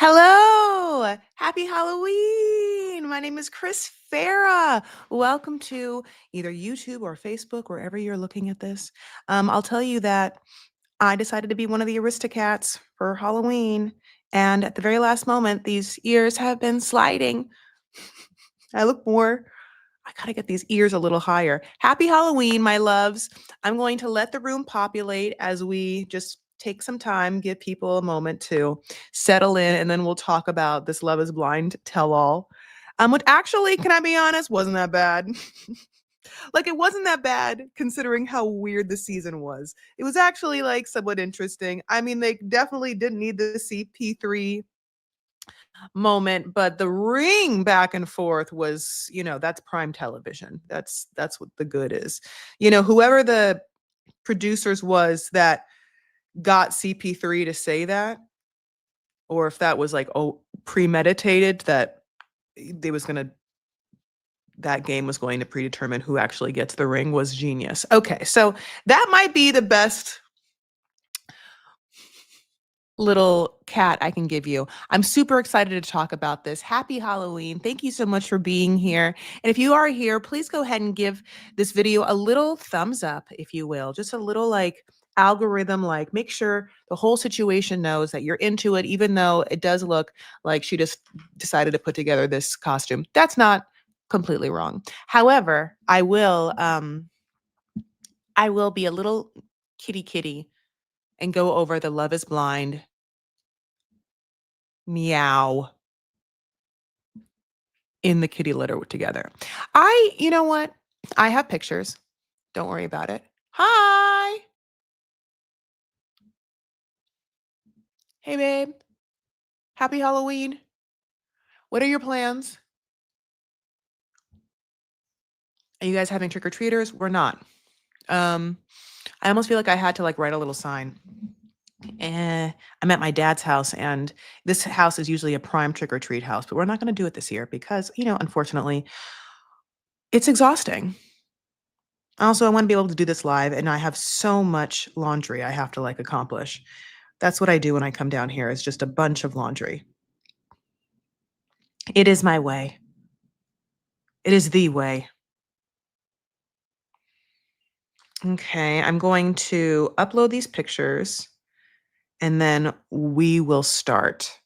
Hello! Happy Halloween! My name is Chris Farah. Welcome to either YouTube or Facebook, wherever you're looking at this. I'll tell you that I decided to be one of the Aristocats for Halloween, and at the very last moment, these ears have been sliding. I look more. I gotta get these ears a little higher. Happy Halloween, my loves. I'm going to let the room populate as we just take some time, give people a moment to settle in, and then we'll talk about this Love is Blind tell all. Which actually, can I be honest, wasn't that bad. Like, it wasn't that bad considering how weird the season was. It was actually like somewhat interesting. I mean, they definitely didn't need the CP3 moment, but the ring back and forth was, that's prime television. That's what the good is. Whoever the producers was that got CP3 to say that, or if that was like premeditated that they was gonna that game was going to predetermine who actually gets the ring, was genius. Okay, so that might be the best little cat I can give you. I'm super excited to talk about this. Happy Halloween. Thank you so much for being here. And if you are here, please go ahead and give this video a little thumbs up, if you will. Just a little like algorithm, like make sure the whole situation knows that you're into it, even though it does look like she just decided to put together this costume. That's not completely wrong. However, I will be a little kitty and go over the Love is Blind meow in the kitty litter together. You know what? I have pictures. Don't worry about it. Hi. Hey, babe. Happy Halloween. What are your plans? Are you guys having trick or treaters? We're not. I almost feel like I had to like write a little sign. I'm at my dad's house, and this house is usually a prime trick or treat house, but we're not going to do it this year because, unfortunately, it's exhausting. Also, I want to be able to do this live, and I have so much laundry I have to like accomplish. That's what I do when I come down here, is just a bunch of laundry. It is my way. It is the way. Okay, I'm going to upload these pictures and then we will start.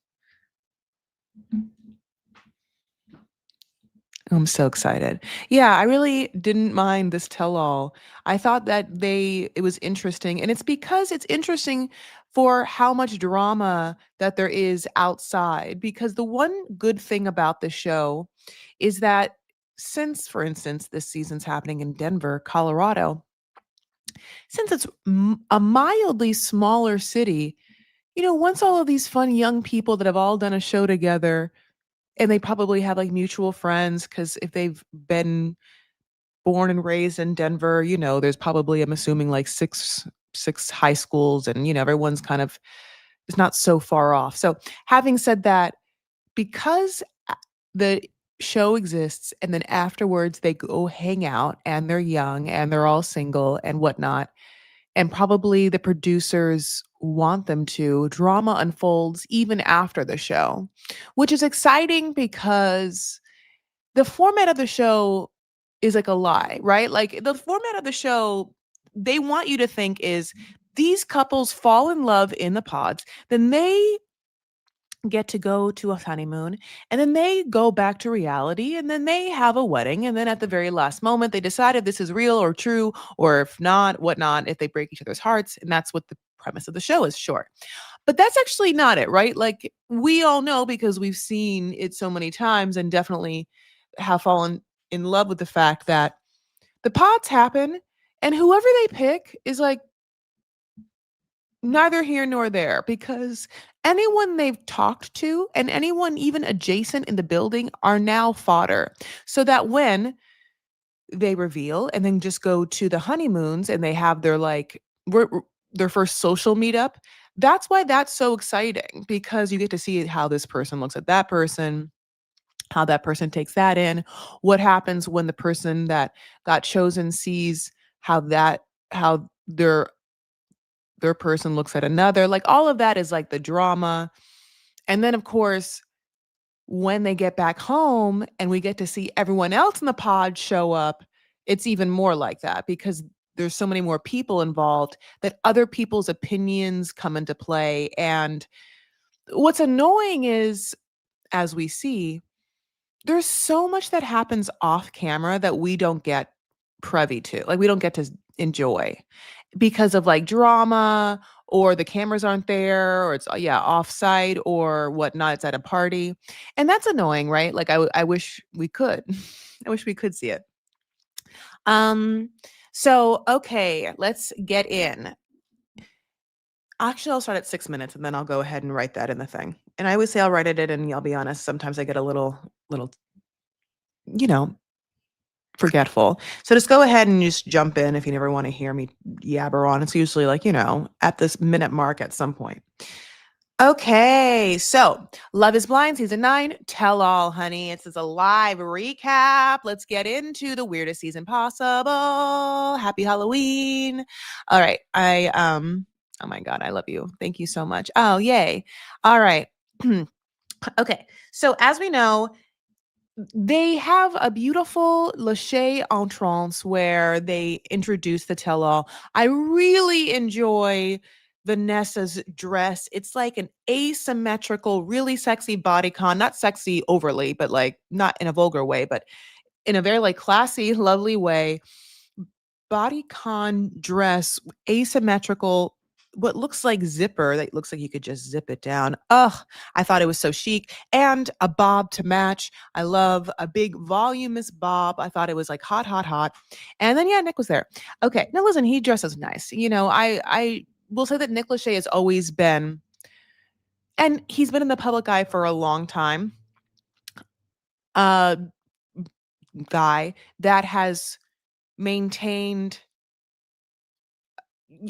I'm so excited. Yeah, I really didn't mind this tell-all. I thought that it was interesting, and it's because it's interesting for how much drama that there is outside. Because the one good thing about the show is that since, for instance, this season's happening in Denver, Colorado, since it's a mildly smaller city, once all of these fun young people that have all done a show together, and they probably have like mutual friends, because if they've been born and raised in Denver, there's probably, I'm assuming, like six high schools, and everyone's kind of is not so far off. So having said that, because the show exists and then afterwards they go hang out and they're young and they're all single and whatnot, and probably the producers want them to, drama unfolds even after the show, which is exciting because the format of the show is like a lie, right? Like, the format of the show, they want you to think is these couples fall in love in the pods, then they get to go to a honeymoon, and then they go back to reality, and then they have a wedding, and then at the very last moment they decide if this is real or true, or if not, whatnot, if they break each other's hearts, and that's what the premise of the show is, sure. But that's actually not it, right? Like, we all know, because we've seen it so many times and definitely have fallen in love with the fact that the pods happen, and whoever they pick is like neither here nor there, because anyone they've talked to and anyone even adjacent in the building are now fodder. So that when they reveal and then just go to the honeymoons and they have their like their first social meetup, that's why that's so exciting, because you get to see how this person looks at that person, how that person takes that in, what happens when the person that got chosen sees how their person looks at another. Like, all of that is like the drama. And then, of course, when they get back home and we get to see everyone else in the pod show up, it's even more like that because there's so many more people involved that other people's opinions come into play. And what's annoying is, as we see, there's so much that happens off camera that we don't get privy to. Like, we don't get to enjoy because of like drama, or the cameras aren't there, or it's yeah, offsite or whatnot. It's at a party. And that's annoying, right? Like I wish we could. I wish we could see it. Um, so okay, let's get in. Actually, I'll start at 6 minutes and then I'll go ahead and write that in the thing. And I always say I'll write it in, and I'll be honest, sometimes I get a little, you know, forgetful. So just go ahead and just jump in if you never want to hear me yabber on. It's usually like, at this minute mark at some point. Okay, so Love is Blind season 9, tell all, honey. It's a live recap. Let's get into the weirdest season possible. Happy Halloween. All right. Oh my God, I love you. Thank you so much. Oh, yay. All right. Okay. So as we know, they have a beautiful Lachey entrance where they introduce the tell-all. I really enjoy Vanessa's dress. It's like an asymmetrical, really sexy bodycon. Not sexy overly, but like not in a vulgar way, but in a very like classy, lovely way. Bodycon dress, asymmetrical, what looks like zipper that looks like you could just zip it down. Ugh, I thought it was so chic. And a bob to match. I love a big voluminous bob. I thought it was like hot, hot, hot. And then yeah, Nick was there. Okay, now listen, he dresses nice. I will say that Nick Lachey has always been, and he's been in the public eye for a long time. Uh Guy that has maintained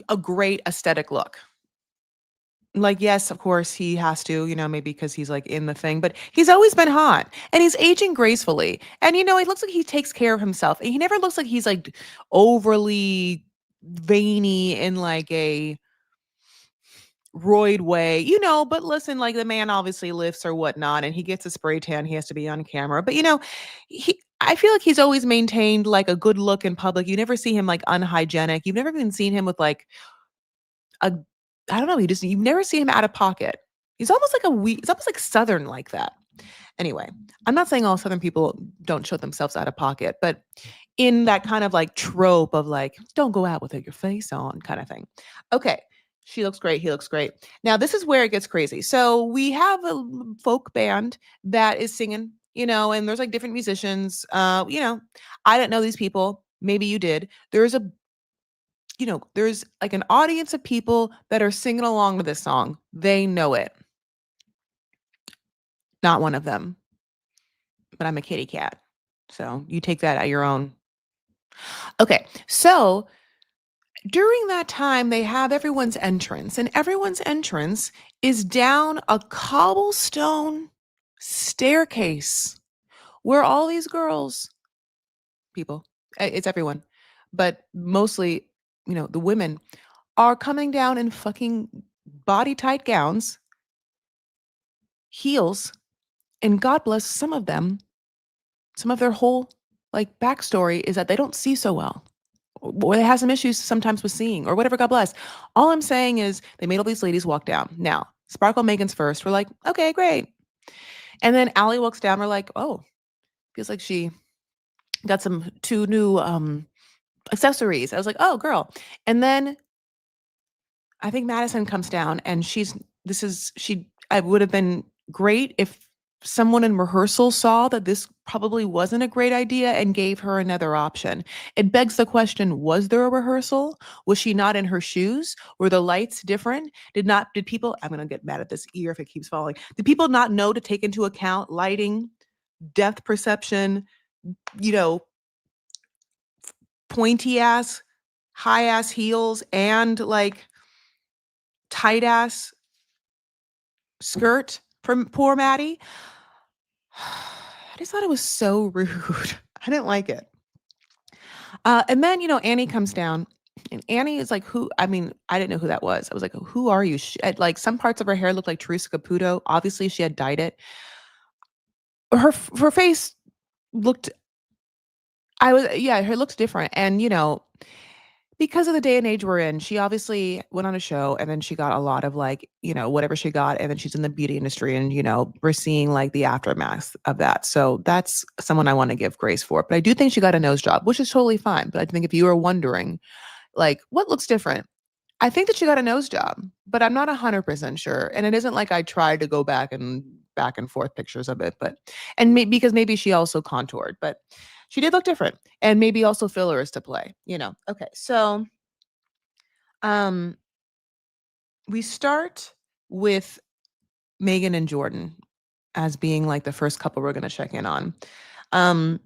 a great aesthetic look. Like, yes, of course, he has to, maybe because he's like in the thing, but he's always been hot and he's aging gracefully. And, it looks like he takes care of himself. He never looks like he's like overly veiny in like a roid way, but listen, like the man obviously lifts or whatnot and he gets a spray tan. He has to be on camera. But, I feel like he's always maintained like a good look in public. You never see him like unhygienic. You've never even seen him with like a I don't know, you've never seen him out of pocket. He's almost like Southern like that. Anyway, I'm not saying all Southern people don't show themselves out of pocket, but in that kind of like trope of like, don't go out without your face on kind of thing. Okay. She looks great. He looks great. Now, this is where it gets crazy. So we have a folk band that is singing, and there's like different musicians. I don't know these people. Maybe you did. There's like an audience of people that are singing along to this song. They know it. Not one of them, but I'm a kitty cat. So you take that at your own. Okay. So during that time, they have everyone's entrance, and everyone's entrance is down a cobblestone staircase where all these girls, people, it's everyone, but mostly, the women are coming down in fucking body tight gowns, heels, and God bless some of them. Some of their whole like backstory is that they don't see so well, or they have some issues sometimes with seeing, or whatever. God bless. All I'm saying is they made all these ladies walk down. Now, Sparkle Megan's first. We're like, okay, great. And then Allie walks down. We're like, oh, feels like she got some 2 new accessories. I was like, oh, girl. And then I think Madison comes down and I would have been great if someone in rehearsal saw that this probably wasn't a great idea and gave her another option. It begs the question, was there a rehearsal? Was she not in her shoes? Were the lights different? Did people, I'm going to get mad at this ear if it keeps falling. Did people not know to take into account lighting, depth perception, you know, pointy ass, high ass heels, and like tight ass skirt from poor Maddie? I just thought it was so rude. I didn't like it. And then, Annie comes down And Annie is like, "Who?" I mean, I didn't know who that was. I was like, "Who are you?" Like, some parts of her hair looked like Teresa Caputo. Obviously, she had dyed it. Her face looked I was yeah, her looks different, and, because of the day and age we're in, she obviously went on a show, and then she got a lot of, like, whatever she got, and then she's in the beauty industry, and, we're seeing, like, the aftermath of that, so that's someone I wanna give grace for, but I do think she got a nose job, which is totally fine, but I think if you were wondering, like, "What looks different?" I think that she got a nose job, but I'm not 100% sure, and it isn't like I tried to go back and forth pictures of it, but because maybe she also contoured, but she did look different, and maybe also fillers to play, you know? Okay, so, um, we start with Megan and Jordan as being, like, the first couple we're gonna check in on. Um,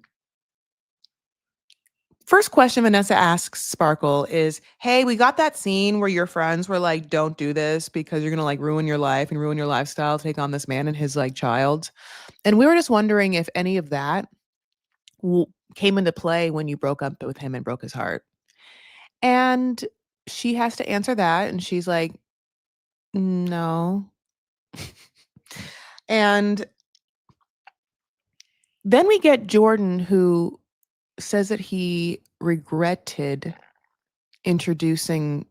First question Vanessa asks Sparkle is, "Hey, we got that scene where your friends were like, 'Don't do this because you're gonna, like, ruin your life and ruin your lifestyle, take on this man and his, like, child.'" And we were just wondering if any of that w came into play when you broke up with him and broke his heart. And she has to answer that, and she's like, "No." And then we get Jordan, who says that he regretted introducing,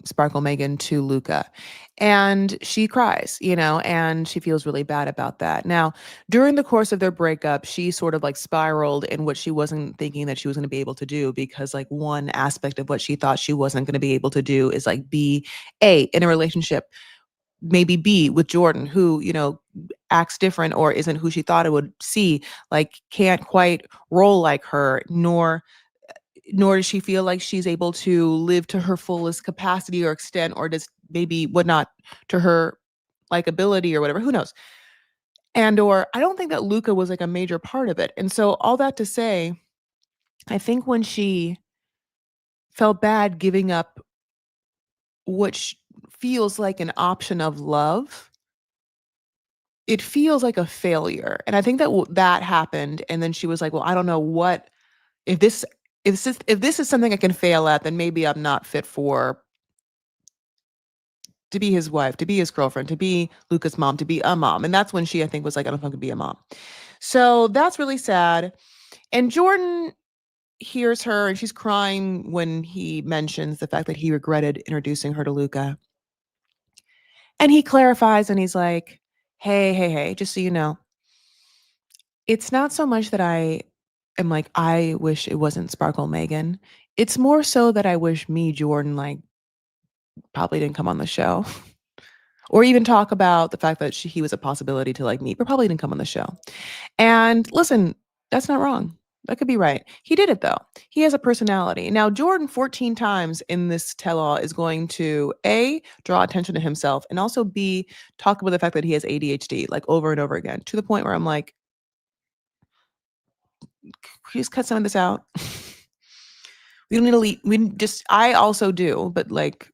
Sparkle Megan to Luca, and she cries, and she feels really bad about that. Now, during the course of their breakup, she sort of, like, spiraled in what she wasn't thinking that she was gonna be able to do because, like, one aspect of what she thought she wasn't gonna be able to do is, like, be, A, in a relationship, maybe B, with Jordan, who, acts different or isn't who she thought it would. C, like, can't quite roll like her, nor does she feel like she's able to live to her fullest capacity or extent, or does maybe whatnot to her, like, ability or whatever, who knows? And or I don't think that Luca was, like, a major part of it, and so all that to say, I think when she felt bad giving up what feels like an option of love, it feels like a failure, and I think that that happened, and then she was like, "Well, I don't know what if this if this is something I can fail at, then maybe I'm not fit for to be his wife, to be his girlfriend, to be Luca's mom, to be a mom." And that's when she, I think, was like, "I don't think I can be a mom." So that's really sad. And Jordan hears her and she's crying when he mentions the fact that he regretted introducing her to Luca. And he clarifies and he's like, "Hey, hey, hey, just so you know, it's not so much that I am like, I wish it wasn't Sparkle Megan. It's more so that I wish me, Jordan, like, probably didn't come on the show." Or even talk about the fact that he was a possibility to, like, meet, but probably didn't come on the show. And listen, that's not wrong. That could be right. He did it though. He has a personality. Now, Jordan 14 times in this tell-all is going to A, draw attention to himself, and also B, talk about the fact that he has ADHD, like, over and over again, to the point where I'm like, "Can you just cut some of this out?" We don't need to just I also do, but, like,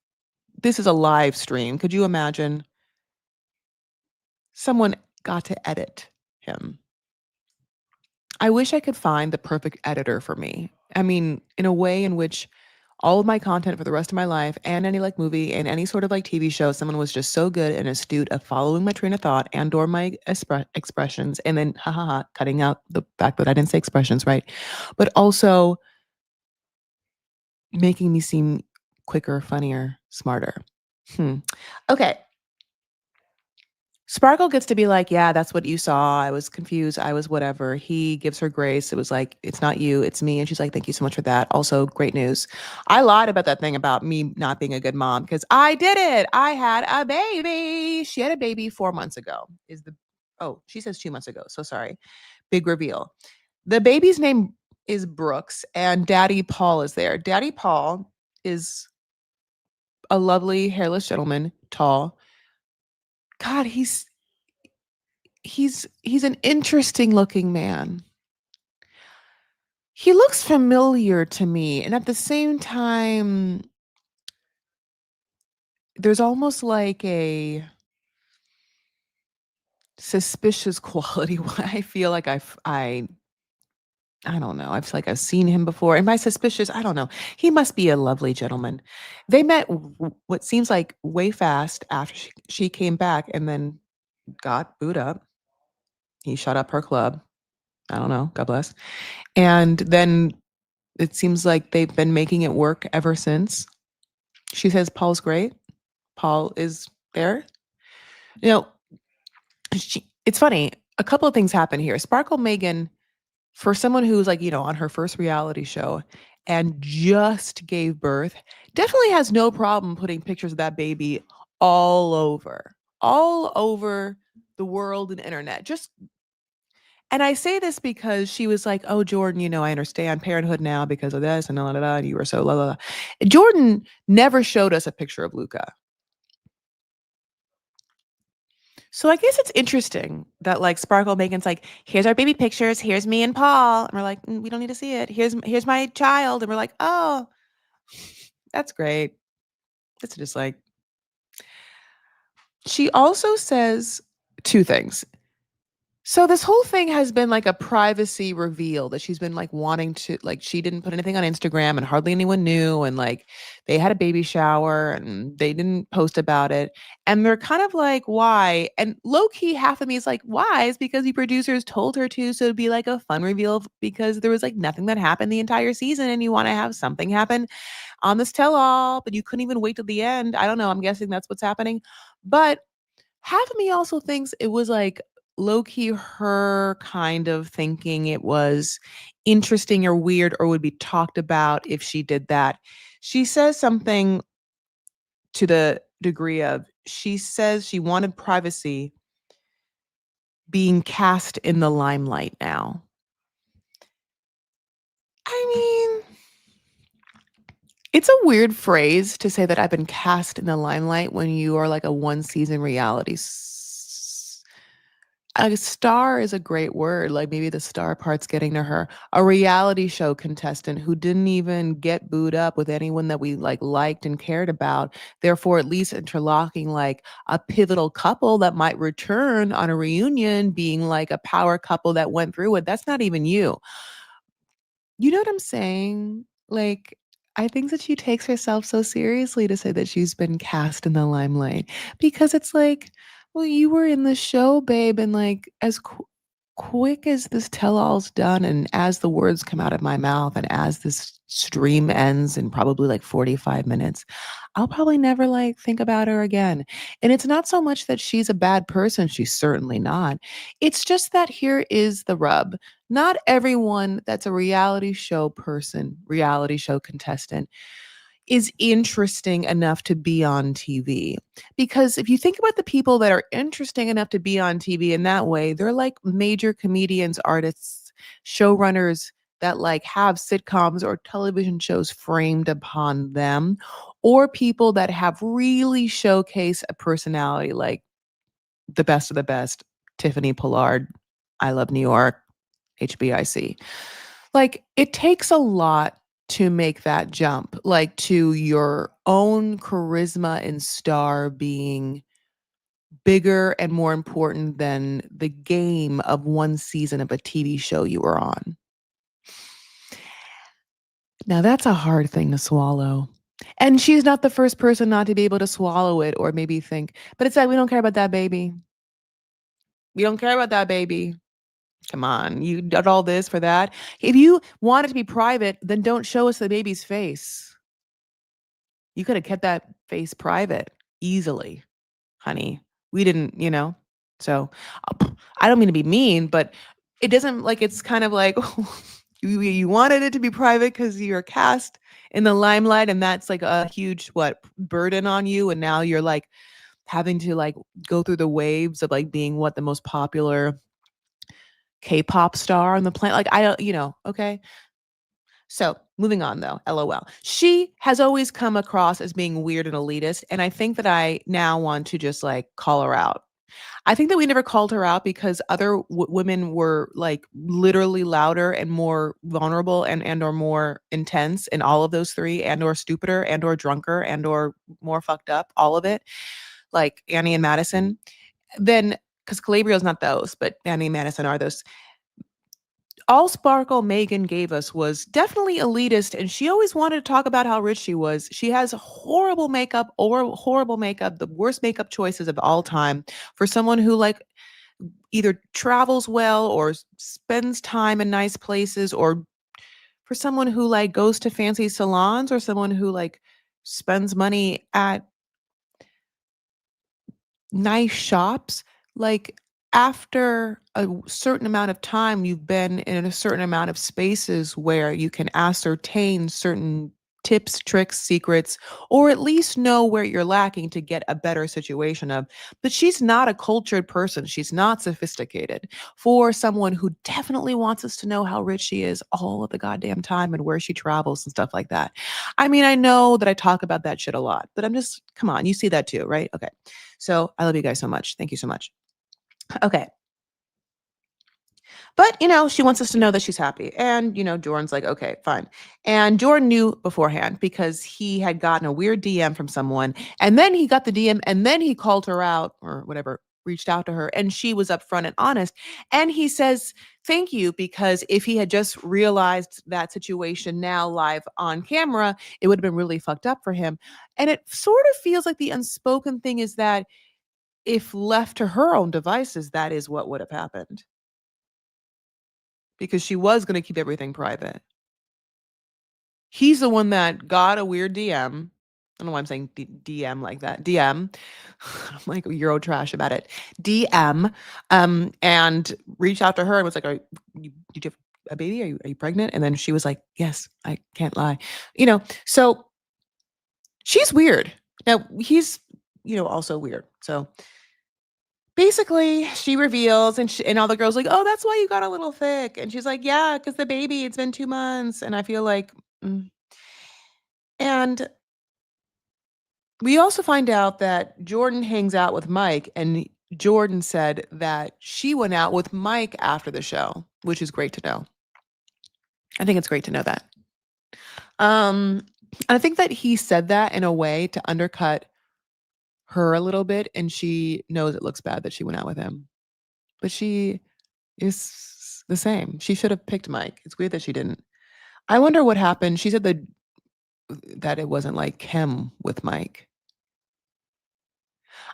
this is a live stream. Could you imagine someone got to edit him? I wish I could find the perfect editor for me. I mean, in a way in which all of my content for the rest of my life and any, like, movie and any sort of, like, TV show, someone was just so good and astute of following my train of thought and or my expressions and then, ha, ha, ha, cutting out the fact that I didn't say expressions right, but also making me seem quicker, funnier, smarter. Hmm. Okay. Sparkle gets to be like, "Yeah, that's what you saw. I was confused. I was whatever." He gives her grace. It was like, "It's not you, it's me." And she's like, "Thank you so much for that. Also, great news." I lied about that thing about me not being a good mom because I did it. I had a baby. She had a baby 4 months ago. Oh, she says 2 months ago. So sorry. Big reveal. The baby's name is Brooks, and Daddy Paul is there. Daddy Paul is a lovely hairless gentleman, tall. God, he's an interesting looking man. He looks familiar to me, and at the same time, there's almost like a suspicious quality why I feel like I I don't know. I feel like I've seen him before. Am I suspicious? I don't know. He must be a lovely gentleman. They met what seems like way fast after she came back and then got booed up. He shut up her club. I don't know. God bless. And then it seems like they've been making it work ever since. She says Paul's great. Paul is there. You know, it's funny. A couple of things happen here. Sparkle Megan, for someone who's like, on her first reality show and just gave birth, definitely has no problem putting pictures of that baby all over, all over the world and internet. And I say this because she was like, "Oh, Jordan, I understand parenthood now because of this and la la la. And you were so la la la." Jordan never showed us a picture of Luca. So I guess it's interesting that like Sparkle Megan's like, here's our baby pictures, here's me and Paul. And we're like, we don't need to see it. Here's my child. And we're like, oh, that's great. It's just like she also says two things. So this whole thing has been like a privacy reveal that she's been like wanting to like she didn't put anything on Instagram and hardly anyone knew and like they had a baby shower and they didn't post about it and they're kind of like why and low key half of me is like why is because the producers told her to so it'd be like a fun reveal because there was like nothing that happened the entire season and you want to have something happen on this tell all but you couldn't even wait till the end. I don't know, I'm guessing that's what's happening. But half of me also thinks it was like low key her kind of thinking it was interesting or weird or would be talked about if she did that. She says something to the degree of she says she wanted privacy being cast in the limelight now. I mean, it's a weird phrase to say that I've been cast in the limelight when you are like a one season reality a star is a great word, like, maybe the star part's getting to her. A reality show contestant who didn't even get booed up with anyone that we, like, liked and cared about, therefore, at least interlocking, like, a pivotal couple that might return on a reunion, being, like, a power couple that went through it. That's not even you. You know what I'm saying? Like, I think that she takes herself so seriously to say that she's been cast in the limelight because it's like, well, you were in the show, babe, and like as quick as this tell-all's done, and as the words come out of my mouth, and as this stream ends in probably like 45 minutes, I'll probably never like think about her again. And it's not so much that she's a bad person, she's certainly not. It's just that here is the rub. Not everyone that's a reality show person, reality show contestant, is interesting enough to be on TV. Because if you think about the people that are interesting enough to be on TV in that way, they're like major comedians, artists, showrunners that like have sitcoms or television shows framed upon them, or people that have really showcase a personality like the best of the best, Tiffany Pollard, I Love New York, HBIC. Like, it takes a lot to make that jump, like, to your own charisma and star being bigger and more important than the game of one season of a TV show you were on. Now, that's a hard thing to swallow. And she's not the first person not to be able to swallow it or maybe think, but it's like, we don't care about that baby. We don't care about that baby. Come on, you did all this for that? If you want it to be private, then don't show us the baby's face. You could have kept that face private easily, honey. We didn't, So, I don't mean to be mean, but it doesn't like it's kind of like you wanted it to be private because you're cast in the limelight, and that's like a huge burden on you, and now you're like having to like go through the waves of like being the most popular K-pop star on the planet. Like I don't, okay. So moving on though, LOL. She has always come across as being weird and elitist, and I think that I now want to just like call her out. I think that we never called her out because other women were like literally louder and more vulnerable and or more intense in all of those three, and or stupider and or drunker and or more fucked up, all of it. Like Annie and Madison. Then because Calabrio's not those, but Annie and Madison are those. All Sparkle Megan gave us was definitely elitist, and she always wanted to talk about how rich she was. She has horrible makeup, the worst makeup choices of all time for someone who like either travels well or spends time in nice places, or for someone who like goes to fancy salons, or someone who like spends money at nice shops. Like, after a certain amount of time, you've been in a certain amount of spaces where you can ascertain certain tips, tricks, secrets, or at least know where you're lacking to get a better situation of. But she's not a cultured person. She's not sophisticated. For someone who definitely wants us to know how rich she is all of the goddamn time and where she travels and stuff like that. I mean, I know that I talk about that shit a lot, but I'm just, come on, you see that too, right? Okay. So I love you guys so much. Thank you so much. Okay. But, she wants us to know that she's happy. And, Jordan's like, okay, fine. And Jordan knew beforehand because he had gotten a weird DM from someone. And then he got the DM and then he called her out or whatever, reached out to her. And she was upfront and honest. And he says, thank you, because if he had just realized that situation now live on camera, it would have been really fucked up for him. And it sort of feels like the unspoken thing is that if left to her own devices, that is what would have happened, because she was gonna keep everything private. He's the one that got a weird DM. I don't know why I'm saying DM like that. DM. I'm like Eurotrash about it. DM, and reached out to her and was like, did you have a baby? Are you pregnant?" And then she was like, "Yes, I can't lie." So she's weird. Now he's, also weird. So basically, she reveals, and all the girls like, "Oh, that's why you got a little thick." And she's like, "Yeah, because the baby, it's been 2 months." And I feel like, and we also find out that Jordan hangs out with Mike, and Jordan said that she went out with Mike after the show, which is great to know. I think it's great to know that. And I think that he said that in a way to undercut her a little bit, and she knows it looks bad that she went out with him. But she is the same. She should have picked Mike. It's weird that she didn't. I wonder what happened. She said that it wasn't like Kim with Mike.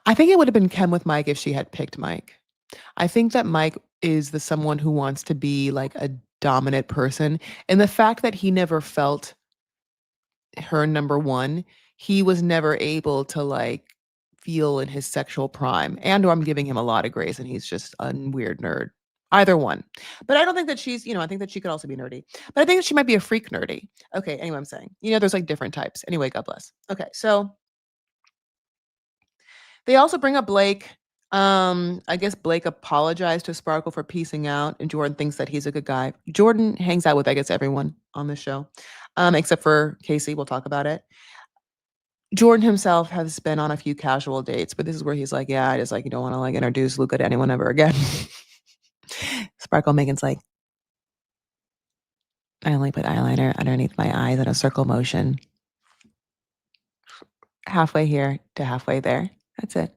I think it would have been Kim with Mike if she had picked Mike. I think that Mike is the someone who wants to be like a dominant person. And the fact that he never felt her number one, he was never able to like feel in his sexual prime. And or I'm giving him a lot of grace and he's just a weird nerd. Either one. But I don't think that she's, I think that she could also be nerdy. But I think that she might be a freak nerdy. Okay, anyway, I'm saying. There's like different types. Anyway, God bless. Okay, so they also bring up Blake. I guess Blake apologized to Sparkle for piecing out, and Jordan thinks that he's a good guy. Jordan hangs out with, I guess, everyone on the show, except for Casey. We'll talk about it. Jordan himself has been on a few casual dates, but this is where he's like, yeah, I just like, you don't want to like introduce Luca to anyone ever again. Sparkle Megan's like, I only put eyeliner underneath my eyes in a circle motion. Halfway here to halfway there. That's it.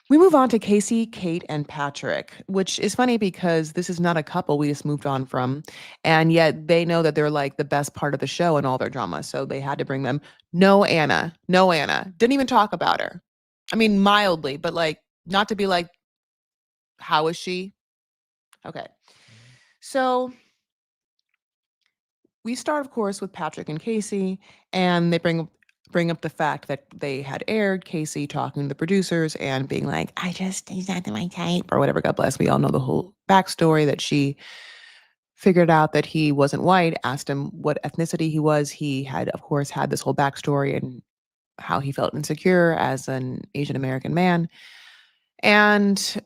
We move on to Casey, Kate, and Patrick, which is funny because this is not a couple we just moved on from. And yet they know that they're like the best part of the show and all their drama. So they had to bring them. No Anna. No Anna. Didn't even talk about her. I mean, mildly, but like not to be like, how is she? Okay. So we start, of course, with Patrick and Casey, and they bring up the fact that they had aired Casey talking to the producers and being like, he's not my type, or whatever. God bless. We all know the whole backstory that she figured out that he wasn't white, asked him what ethnicity he was. He had, of course, had this whole backstory and how he felt insecure as an Asian American man. And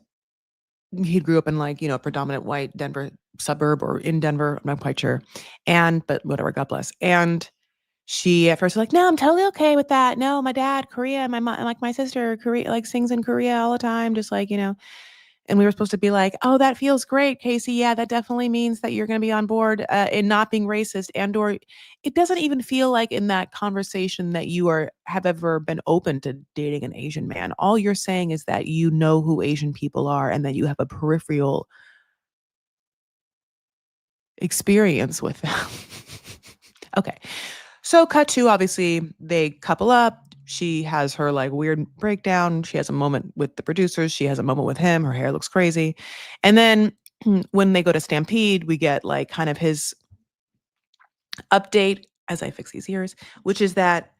he grew up in like, a predominant white Denver suburb or in Denver. I'm not quite sure. But whatever, God bless. And she at first was like, no, I'm totally okay with that. No, my dad, Korea, my mom, like my sister, Korea, like sings in Korea all the time. Just like, And we were supposed to be like, "Oh, that feels great, Casey. Yeah, that definitely means that you're gonna be on board, in not being racist and or" it doesn't even feel like in that conversation that you are have ever been open to dating an Asian man. All you're saying is that you know who Asian people are and that you have a peripheral experience with them. Okay. So cut to obviously they couple up. She has her like weird breakdown. She has a moment with the producers. She has a moment with him. Her hair looks crazy. And then when they go to Stampede, we get like kind of his update as I fix these ears, which is that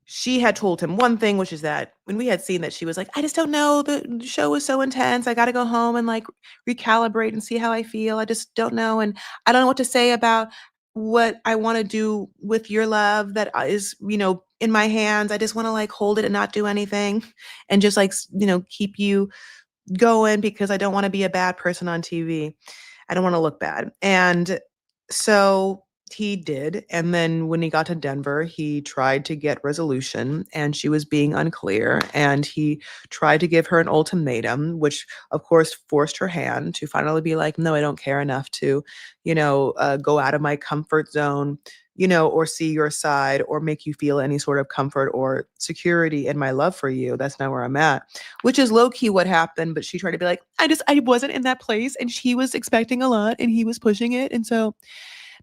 she had told him one thing, which is that when we had seen that she was like, "I just don't know, the show was so intense. I gotta go home and, like, recalibrate and see how I feel. I just don't know, and I don't know what to say about what I wanna do with your love that, is, in my hands. I just wanna, like, hold it and not do anything and just, like, keep you going because I don't wanna be a bad person on TV. I don't wanna look bad." And so he did, and then when he got to Denver, he tried to get resolution, and she was being unclear, and he tried to give her an ultimatum, which, of course, forced her hand to finally be like, "No, I don't care enough to, go out of my comfort zone, or see your side or make you feel any sort of comfort or security in my love for you. That's not where I'm at." Which is low key what happened, but she tried to be like, I wasn't in that place and she was expecting a lot and he was pushing it. And so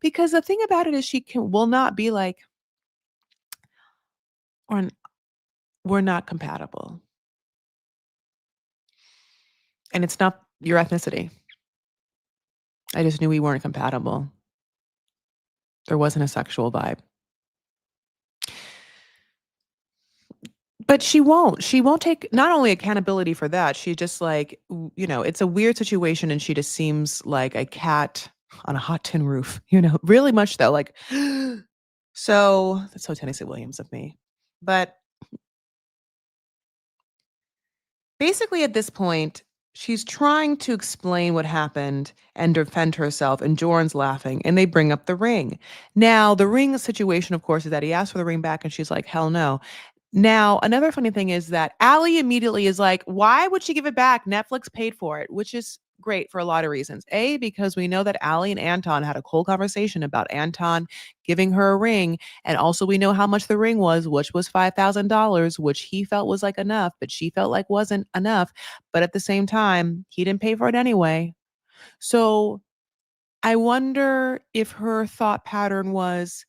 because the thing about it is she will not be like, or we're not compatible. And it's not your ethnicity. I just knew we weren't compatible. There wasn't a sexual vibe. But she won't. She won't take not only accountability for that, she just like, it's a weird situation and she just seems like a cat on a hot tin roof, really much though. Like, so that's so Tennessee Williams of me. But basically, at this point, she's trying to explain what happened and defend herself, and Jordan's laughing, and they bring up the ring. Now, the ring situation, of course, is that he asked for the ring back, and she's like, "Hell no." Now, another funny thing is that Allie immediately is like, "Why would she give it back? Netflix paid for it," which is great for a lot of reasons. A, because we know that Allie and Anton had a cool conversation about Anton giving her a ring. And also, we know how much the ring was, which was $5,000, which he felt was like enough, but she felt like wasn't enough. But at the same time, he didn't pay for it anyway. So I wonder if her thought pattern was,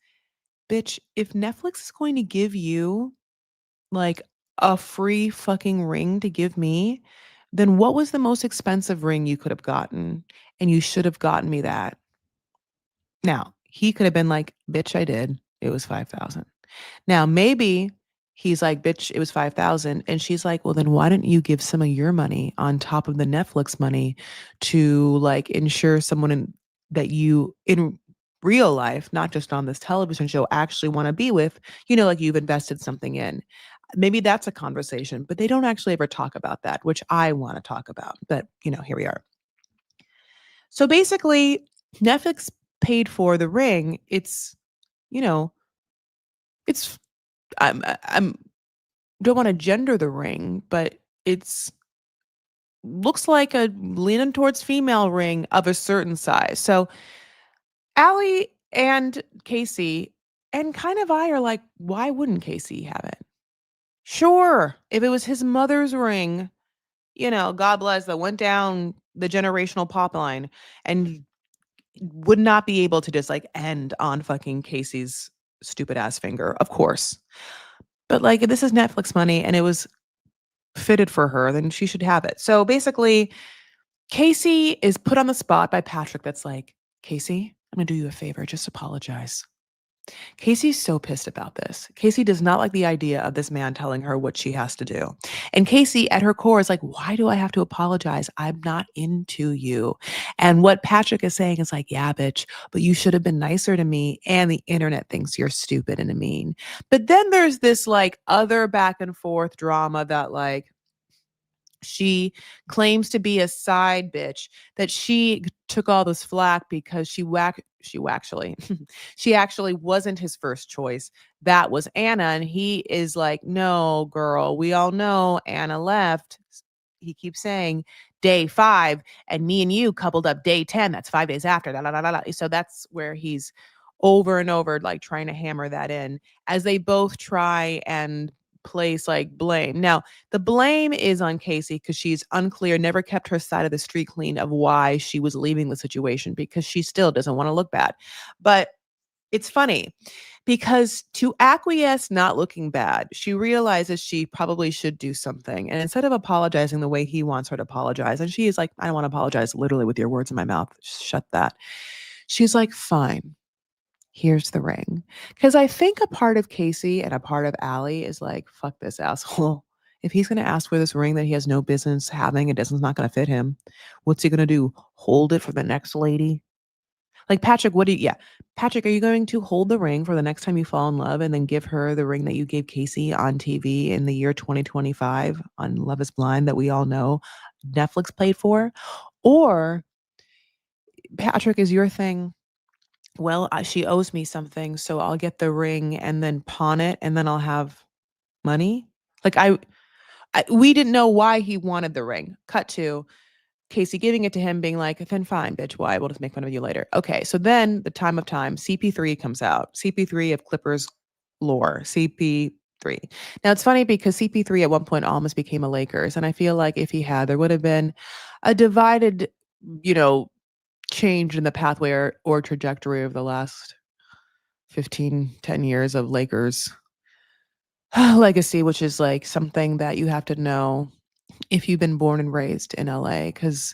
bitch, if Netflix is going to give you like a free fucking ring to give me, then what was the most expensive ring you could have gotten? And you should have gotten me that. Now, he could have been like, "Bitch, I did. It was 5,000." Now, maybe he's like, "Bitch, it was 5,000." And she's like, "Well, then why don't you give some of your money on top of the Netflix money to like ensure someone that you in real life, not just on this television show, actually want to be with, like you've invested something in." Maybe that's a conversation, but they don't actually ever talk about that, which I want to talk about. But, here we are. So basically, Netflix paid for The Ring. You know, it's I'm don't wanna gender The Ring, but it's looks like a leaning towards female ring of a certain size. So, Allie and Casey and kind of I are like, why wouldn't Casey have it? Sure, if it was his mother's ring, God bless, that went down the generational pop line and would not be able to just, like, end on fucking Casey's stupid ass finger, of course. But, like, if this is Netflix money and it was fitted for her, then she should have it. So, basically, Casey is put on the spot by Patrick that's like, "Casey, I'm gonna do you a favor, just apologize." Casey's so pissed about this. Casey does not like the idea of this man telling her what she has to do. And Casey, at her core, is like, "Why do I have to apologize? I'm not into you." And what Patrick is saying is like, "Yeah, bitch, but you should have been nicer to me. And the internet thinks you're stupid and mean." But then there's this like other back and forth drama that like she claims to be a side bitch, that she took all this flack because she actually she actually wasn't his first choice. That was Anna, and he is like, "No, girl, we all know Anna left." he keeps saying day 5 and me and you coupled up day 10. That's 5 days after. Da, da, da, da, da. So that's where he's over and over like trying to hammer that in as they both try and place like blame. Now, the blame is on Casey because she's unclear, never kept her side of the street clean of why she was leaving the situation because she still doesn't want to look bad. But it's funny because to acquiesce not looking bad, she realizes she probably should do something. And instead of apologizing the way he wants her to apologize, and she is like, I don't want to apologize literally with your words in my mouth. Shut that. She's like, fine, here's the ring. Because I think a part of Casey and a part of Allie is like, fuck this asshole. If he's going to ask for this ring that he has no business having, it doesn't, it's not going to fit him. What's he going to do? Hold it for the next lady? Like Patrick, what do you yeah. Patrick, are you going to hold the ring for the next time you fall in love and then give her the ring that you gave Casey on TV in the year 2025 on Love is Blind that we all know Netflix paid for? Or Patrick, is your thing, well, she owes me something, so I'll get the ring and then pawn it and then I'll have money? Like we didn't know why he wanted the ring. Cut to Casey giving it to him, being like, then fine, bitch, why? We'll just make fun of you later. Okay, so then the time of time, CP3 comes out. CP3 of Clippers lore, CP3. Now it's funny because CP3 at one point almost became a Lakers. And I feel like if he had, there would have been a divided, you know, change in the pathway or trajectory of the last 10 years of Lakers legacy, which is like something that you have to know if you've been born and raised in LA. Because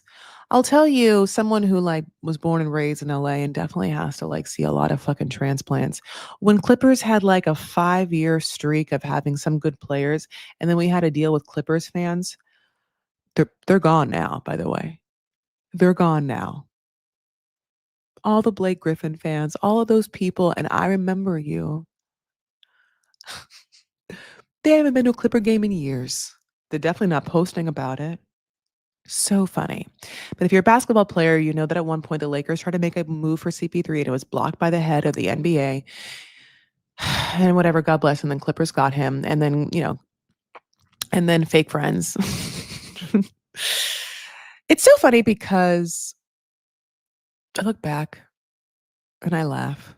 I'll tell you, someone who like was born and raised in LA and definitely has to like see a lot of fucking transplants. When Clippers had like a 5-year streak of having some good players, and then we had to deal with Clippers fans, they're gone now, by the way. They're gone now. All the Blake Griffin fans, all of those people, and I remember you. They haven't been to a Clipper game in years. They're definitely not posting about it. So funny. But if you're a basketball player, you know that at one point the Lakers tried to make a move for CP3 and it was blocked by the head of the NBA. And whatever, God bless. And then Clippers got him. And then, you know, and then fake friends. It's so funny because I look back and I laugh.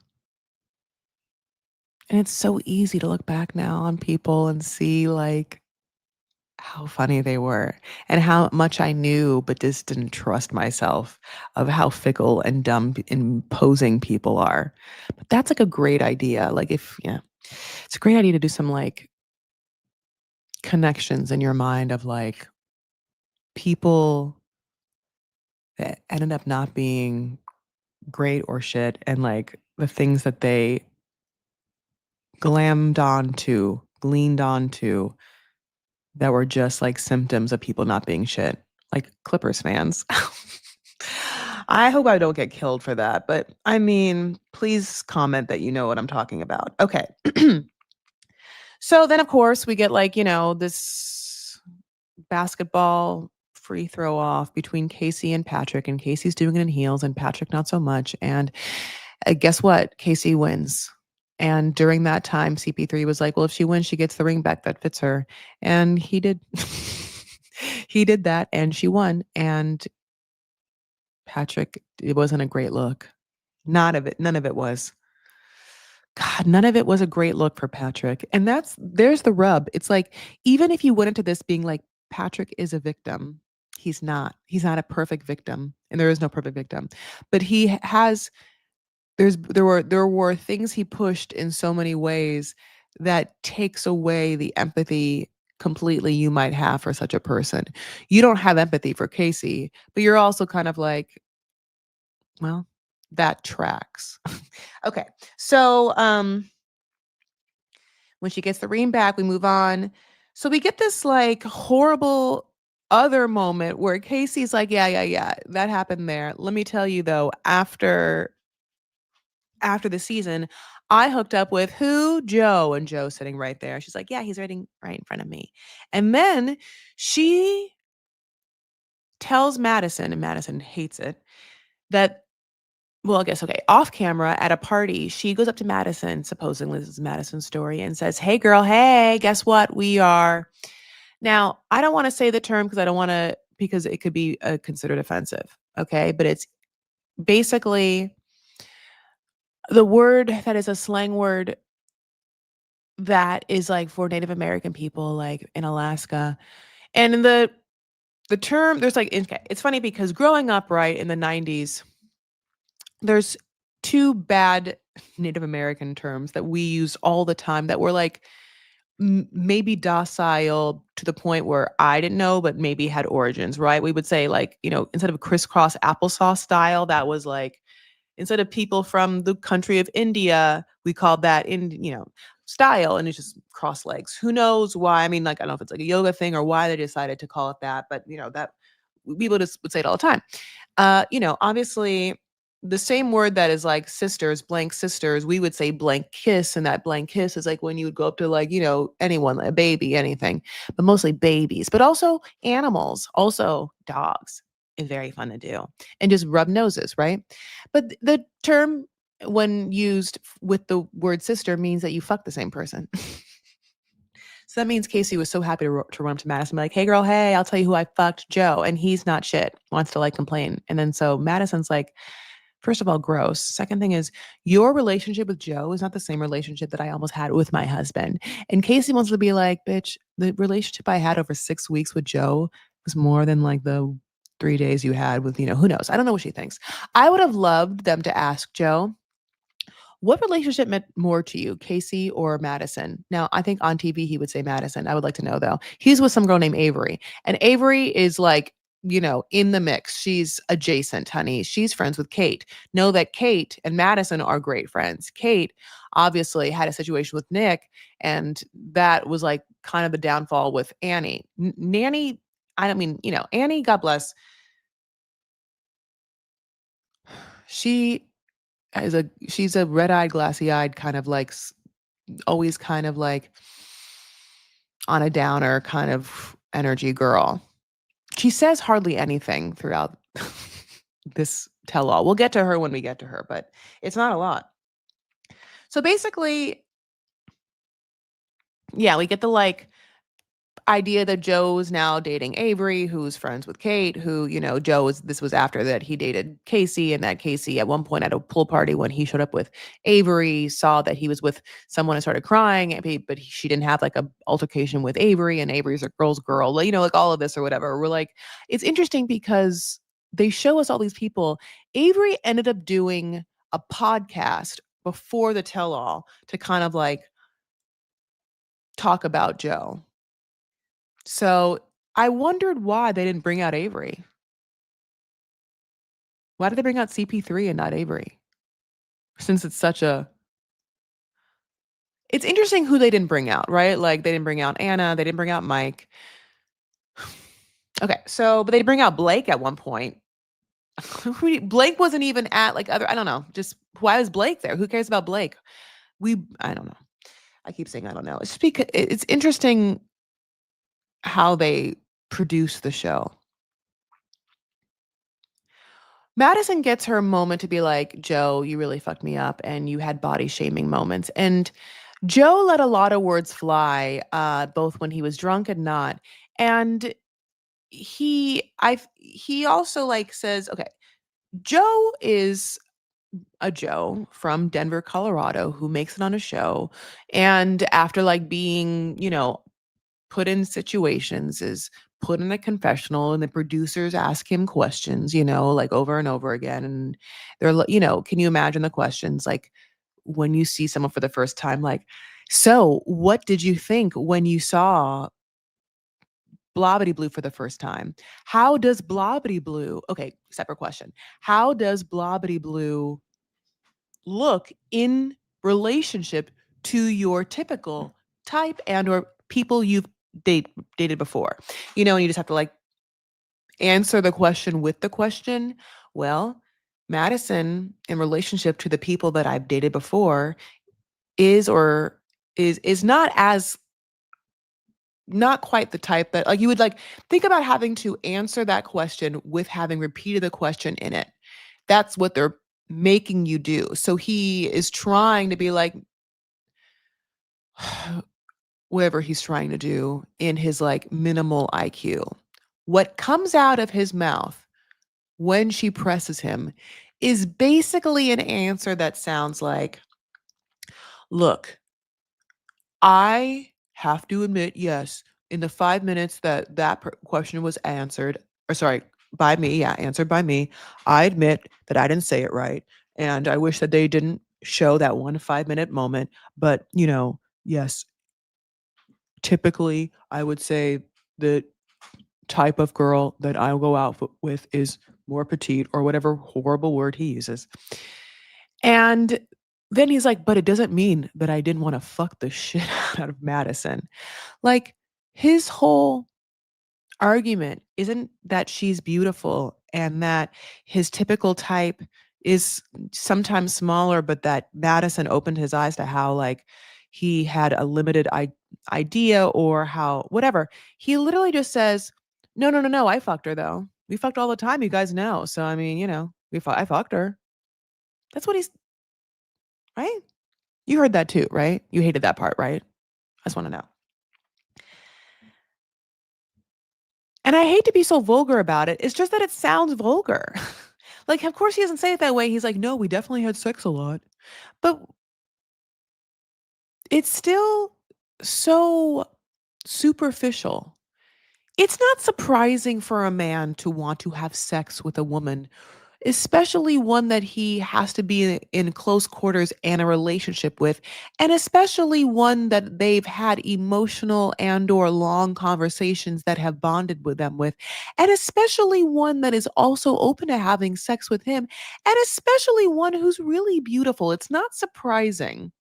And it's so easy to look back now on people and see like how funny they were and how much I knew, but just didn't trust myself of how fickle and dumb, imposing people are. But that's like a great idea. Like yeah, it's a great idea to do some like connections in your mind of like people that ended up not being great or shit and like the things that they gleaned onto that were just like symptoms of people not being shit, like Clippers fans. I hope I don't get killed for that, but I mean, please comment that you know what I'm talking about. Okay. So then, of course, we get like, you know, this basketball free throw off between Casey and Patrick, and Casey's doing it in heels and Patrick not so much. And guess what? Casey wins. And during that time, CP3 was like, well, if she wins, she gets the ring back that fits her. And he did. He did that and she won. And Patrick, it wasn't a great look. None of it was. God, none of it was a great look for Patrick. And there's the rub. It's like, even if you went into this being like, Patrick is a victim, he's not. He's not a perfect victim. And there is no perfect victim. But he has there were things he pushed in so many ways that takes away the empathy completely you might have for such a person. You don't have empathy for Casey, but you're also kind of like, well, that tracks. Okay. So when she gets the ring back, we move on. So we get this like horrible other moment where Casey's like, yeah, that happened there. Let me tell you though, after the season, I hooked up with who? Joe. And Joe's sitting right there. She's like, yeah, he's right in front of me. And then she tells Madison, and Madison hates it, that, well, I guess, okay, off camera at a party, she goes up to Madison, supposedly this is Madison's story, and says, hey, girl, hey, guess what? We are Now, I don't wanna say the term because I don't wanna because it could be, considered offensive, okay? But it's basically the word that is a slang word that is, like, for Native American people, like, in Alaska. And in the term there's, like okay, it's funny because growing up, right, in the '90s, there's 2 bad Native American terms that we use all the time that were, like, maybe docile to the point where I didn't know, but maybe had origins, right? We would say, like, instead of crisscross applesauce style, that was, like, instead of people from the country of India, we called that style, and it's just cross legs. Who knows why? I mean, like, I don't know if it's like a yoga thing or why they decided to call it that, but that people just would say it all the time. Obviously the same word that is like sisters, blank sisters, we would say blank kiss, and that blank kiss is like when you would go up to like, anyone, like a baby, anything, but mostly babies, but also animals, also dogs is very fun to do and just rub noses, right? But the term when used with the word sister means that you fuck the same person. So that means Casey was so happy to run up to Madison, be like, "Hey, girl, hey, I'll tell you who I fucked, Joe." And he's not shit, wants to like complain. And then so Madison's like, first of all, gross. Second thing is, your relationship with Joe is not the same relationship that I almost had with my husband. And Casey wants to be like, bitch, the relationship I had over 6 weeks with Joe was more than like the 3 days you had with, who knows? I don't know what she thinks. I would have loved them to ask Joe, what relationship meant more to you, Casey or Madison? Now, I think on TV he would say Madison. I would like to know though. He's with some girl named Avery, and Avery is like, in the mix. She's adjacent, honey. She's friends with Kate. Know that Kate and Madison are great friends. Kate obviously had a situation with Nick, and that was like kind of the downfall with Annie. Nanny, I don't mean, Annie, God bless. She she's a red-eyed, glassy-eyed kind of like always kind of like on a downer kind of energy girl. She says hardly anything throughout this tell all. We'll get to her when we get to her, but it's not a lot. So basically, yeah, we get the like idea that Joe's now dating Avery, who's friends with Kate, who, Joe was this was after that he dated Casey, and that Casey at one point at a pool party when he showed up with Avery, saw that he was with someone and started crying, but she didn't have like a altercation with Avery, and Avery's a girl's girl, like, like all of this or whatever. We're like, it's interesting because they show us all these people. Avery ended up doing a podcast before the tell all to kind of like talk about Joe. So, I wondered why they didn't bring out Avery. Why did they bring out CP3 and not Avery? Since it's interesting who they didn't bring out, right? Like, they didn't bring out Anna, they didn't bring out Mike. Okay, so but they bring out Blake at one point. Blake wasn't even at, like, other I don't know, just why was Blake there? Who cares about Blake? I don't know. I keep saying I don't know. It's just because it's interesting how they produce the show. Madison gets her moment to be like, "Joe, you really fucked me up and you had body shaming moments." And Joe let a lot of words fly, both when he was drunk and not. And he also like says, okay, Joe is a Joe from Denver, Colorado, who makes it on a show. And after like being, put in situations, is put in a confessional, and the producers ask him questions, like over and over again. And can you imagine the questions like when you see someone for the first time, like, so what did you think when you saw Blobbity Blue for the first time? How does Blobbity Blue, okay, separate question. How does Blobbity Blue look in relationship to your typical type and or people you've dated before? And you just have to like answer the question with the question. Well, Madison, in relationship to the people that I've dated before, is not quite the type that like you would like think about having to answer that question with having repeated the question in it. That's what they're making you do. So he is trying to be like, whatever he's trying to do in his like minimal IQ. What comes out of his mouth when she presses him is basically an answer that sounds like, look, I have to admit, yes, in the 5 minutes that question was answered, or sorry, by me, yeah, answered by me, I admit that I didn't say it right. And I wish that they didn't show that 1 5-minute moment. But, yes, typically I would say the type of girl that I'll go out with is more petite or whatever horrible word he uses. And then he's like, but it doesn't mean that I didn't want to fuck the shit out of Madison. Like, his whole argument isn't that she's beautiful and that his typical type is sometimes smaller, but that Madison opened his eyes to how, like, he had a limited idea or how whatever. He literally just says, "No, no, no, no, I fucked her, though. We fucked all the time, you guys know. So, I mean, I fucked her." That's what he's right? You heard that too, right? You hated that part, right? I just wanna know. And I hate to be so vulgar about it, it's just that it sounds vulgar. Like, of course, he doesn't say it that way, he's like, "No, we definitely had sex a lot." But it's still so superficial. It's not surprising for a man to want to have sex with a woman, especially one that he has to be in close quarters and a relationship with, and especially one that they've had emotional and or long conversations that have bonded with them with, and especially one that is also open to having sex with him, and especially one who's really beautiful. It's not surprising.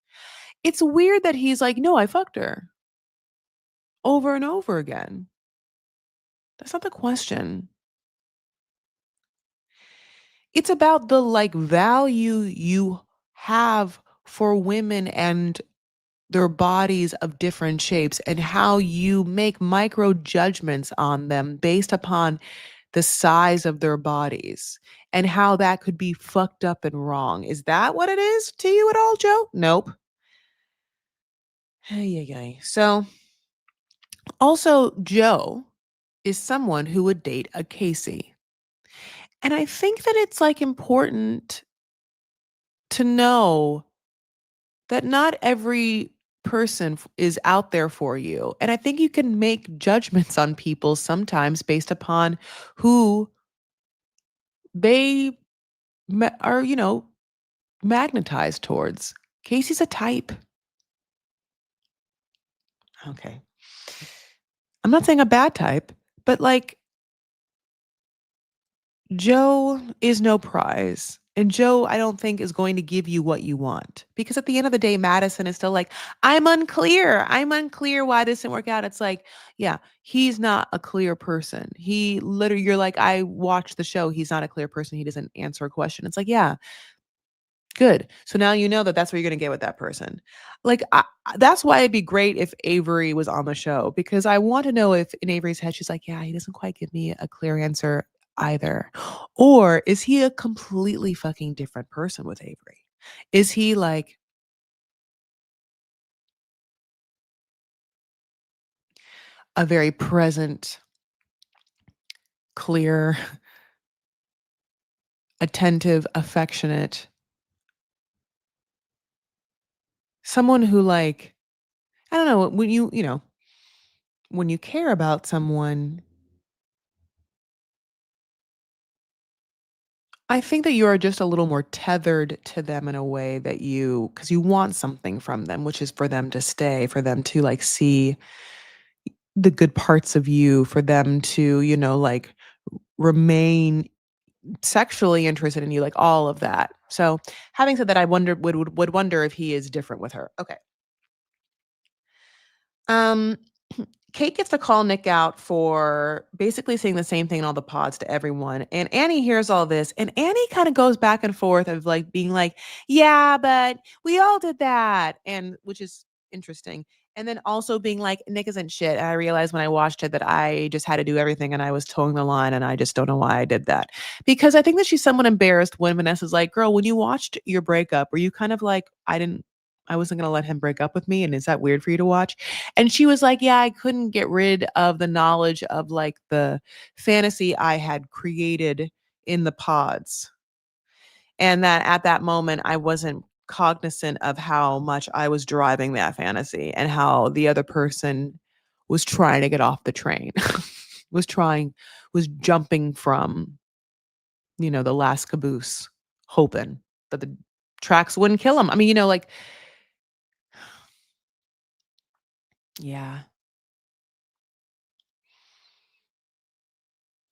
It's weird that he's like, "No, I fucked her," over and over again. That's not the question. It's about the, like, value you have for women and their bodies of different shapes and how you make micro judgments on them based upon the size of their bodies and how that could be fucked up and wrong. Is that what it is to you at all, Joe? Nope. Ay, ay, ay. So, also, Joe is someone who would date a Casey. And I think that it's, like, important to know that not every person is out there for you. And I think you can make judgments on people sometimes based upon who they are, magnetized towards. Casey's a type. Okay. I'm not saying a bad type, but like Joe is no prize. And Joe, I don't think is going to give you what you want. Because at the end of the day, Madison is still like, I'm unclear. I'm unclear why this didn't work out. It's like, yeah, he's not a clear person. He literally, you're like, I watched the show. He's not a clear person. He doesn't answer a question. It's like, yeah, good. So now you know that that's what you're gonna get with that person. Like, that's why it'd be great if Avery was on the show because I want to know if in Avery's head she's like, "Yeah, he doesn't quite give me a clear answer either." Or is he a completely fucking different person with Avery? Is he like a very present, clear, attentive, affectionate, someone who like, I don't know, when when you care about someone, I think that you are just a little more tethered to them in a way that because you want something from them, which is for them to stay, for them to like see the good parts of you, for them to, like remain sexually interested in you, like all of that. So having said that, I would wonder if he is different with her. Okay. Um, Kate gets to call Nick out for basically saying the same thing in all the pods to everyone. And Annie hears all this, and Annie kind of goes back and forth of like being like, yeah, but we all did that. And which is interesting. And then also being like, Nick isn't shit. And I realized when I watched it that I just had to do everything and I was towing the line and I just don't know why I did that. Because I think that she's somewhat embarrassed when Vanessa's like, girl, when you watched your breakup, were you kind of like, I didn't I wasn't gonna let him break up with me, and is that weird for you to watch?" And she was like, "Yeah, I couldn't get rid of the knowledge of, like, the fantasy I had created in the pods." And that at that moment, I wasn't cognizant of how much I was driving that fantasy and how the other person was trying to get off the train, was trying was jumping from, the last caboose, hoping that the tracks wouldn't kill him. I mean, like yeah.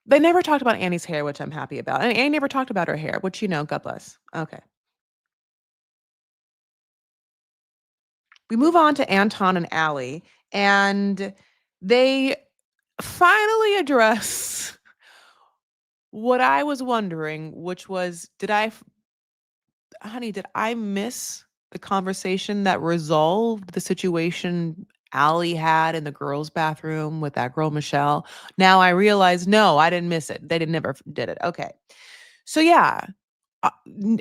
They never talked about Annie's hair, which I'm happy about, and Annie never talked about her hair, which, God bless. Okay. We move on to Anton and Allie, and they finally address what I was wondering, which was, honey, did I miss the conversation that resolved the situation Allie had in the girls' bathroom with that girl, Michelle? Now I realize, no, I didn't miss it. They did never did it. Okay. So yeah,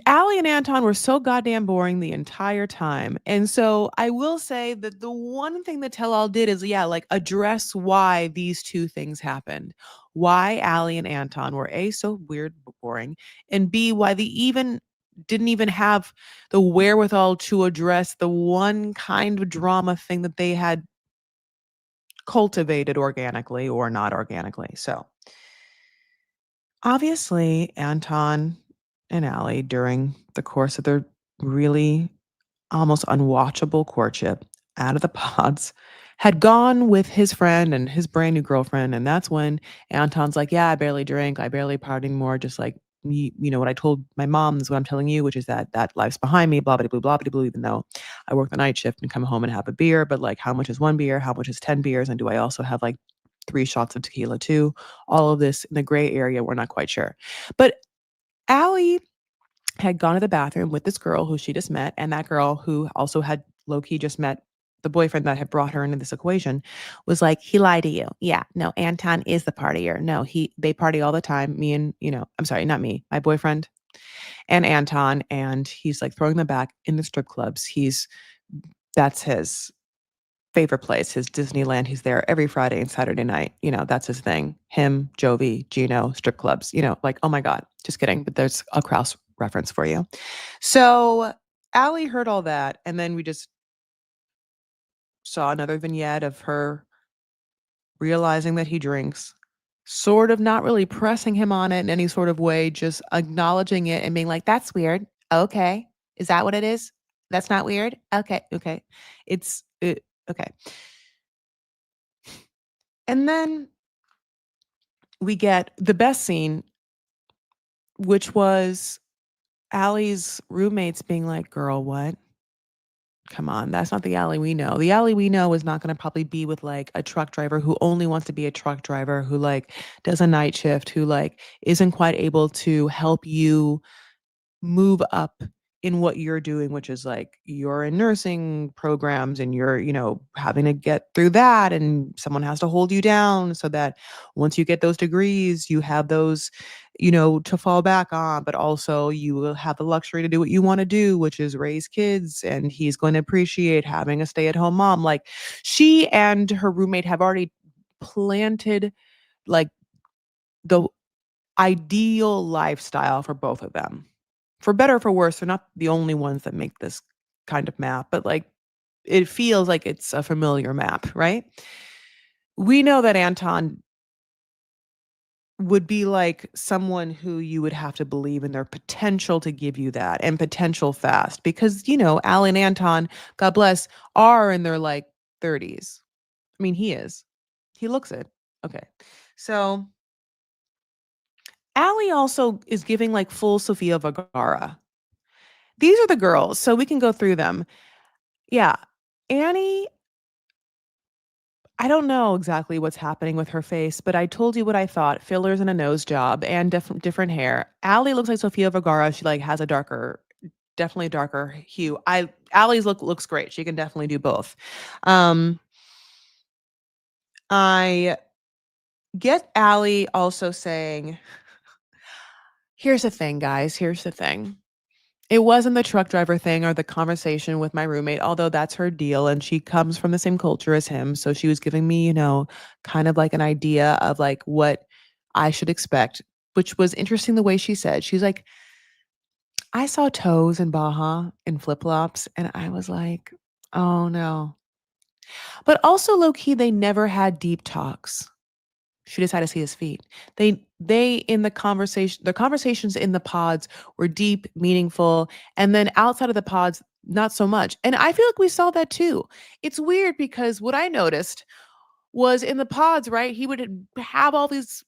Allie and Anton were so goddamn boring the entire time. And so I will say that the one thing that Tell All did is, yeah, like address why these two things happened. Why Allie and Anton were A, so weird, boring, and B, why they even didn't even have the wherewithal to address the one kind of drama thing that they had cultivated organically or not organically. So obviously, Anton and Allie, during the course of their really almost unwatchable courtship out of the pods, had gone with his friend and his brand new girlfriend. And that's when Anton's like, "Yeah, I barely drink. I barely party anymore. Just like me, what I told my mom is what I'm telling you, which is that life's behind me, blah, blah, blah, blah, blah, blah, even though I work the night shift and come home and have a beer. But like, how much is one beer? How much is 10 beers? And do I also have like 3 shots of tequila too?" All of this in the gray area. We're not quite sure. But Allie had gone to the bathroom with this girl who she just met, and that girl who also had low key just met the boyfriend that had brought her into this equation was like, "He lied to you. Yeah, no, Anton is the partier. No, they party all the time. Me and, I'm sorry, not me, my boyfriend and Anton." And he's like throwing them back in the strip clubs. That's his favorite place, his Disneyland. He's there every Friday and Saturday night. That's his thing. Him, Jovi, Gino, strip clubs, like, oh my God, just kidding. But there's a Krause reference for you. So Allie heard all that. And then we just saw another vignette of her realizing that he drinks, sort of not really pressing him on it in any sort of way, just acknowledging it and being like, "That's weird. Okay. Is that what it is? That's not weird. Okay. Okay. Okay." And then we get the best scene, which was Allie's roommates being like, "Girl, what? Come on, that's not the Allie we know. The Allie we know is not gonna probably be with, like, a truck driver who only wants to be a truck driver, who, like, does a night shift, who, like, isn't quite able to help you move up in what you're doing, which is like you're in nursing programs and you're, having to get through that and someone has to hold you down so that once you get those degrees, you have those, to fall back on, but also you will have the luxury to do what you want to do, which is raise kids. And he's going to appreciate having a stay-at-home mom. Like she and her roommate have already planted like the ideal lifestyle for both of them. For better or for worse, they're not the only ones that make this kind of map, but, like, it feels like it's a familiar map, right? We know that Anton would be like someone who you would have to believe in their potential to give you that, and potential fast, because, Al and Anton, God bless, are in their, like, 30s. I mean, he is. He looks it. Okay. So, Allie also is giving, like, full Sofia Vergara. These are the girls, so we can go through them. Yeah. Annie, I don't know exactly what's happening with her face, but I told you what I thought, fillers and a nose job and different hair. Allie looks like Sofia Vergara, she, like, has a definitely darker hue. Allie's looks great, she can definitely do both. Um, I get Allie also saying, "Here's the thing, guys, here's the thing. It wasn't the truck driver thing or the conversation with my roommate, although that's her deal, and she comes from the same culture as him, so she was giving me, kind of like an idea of, like, what I should expect, which was interesting the way she said. She's like, "I saw toes in Baja in flip-flops," and I was like, "Oh, no." But also low key, they never had deep talks. She just had to see his feet. They in the conversations in the pods were deep, meaningful, and then outside of the pods, not so much. And I feel like we saw that too. It's weird because what I noticed was in the pods, right? He would have all these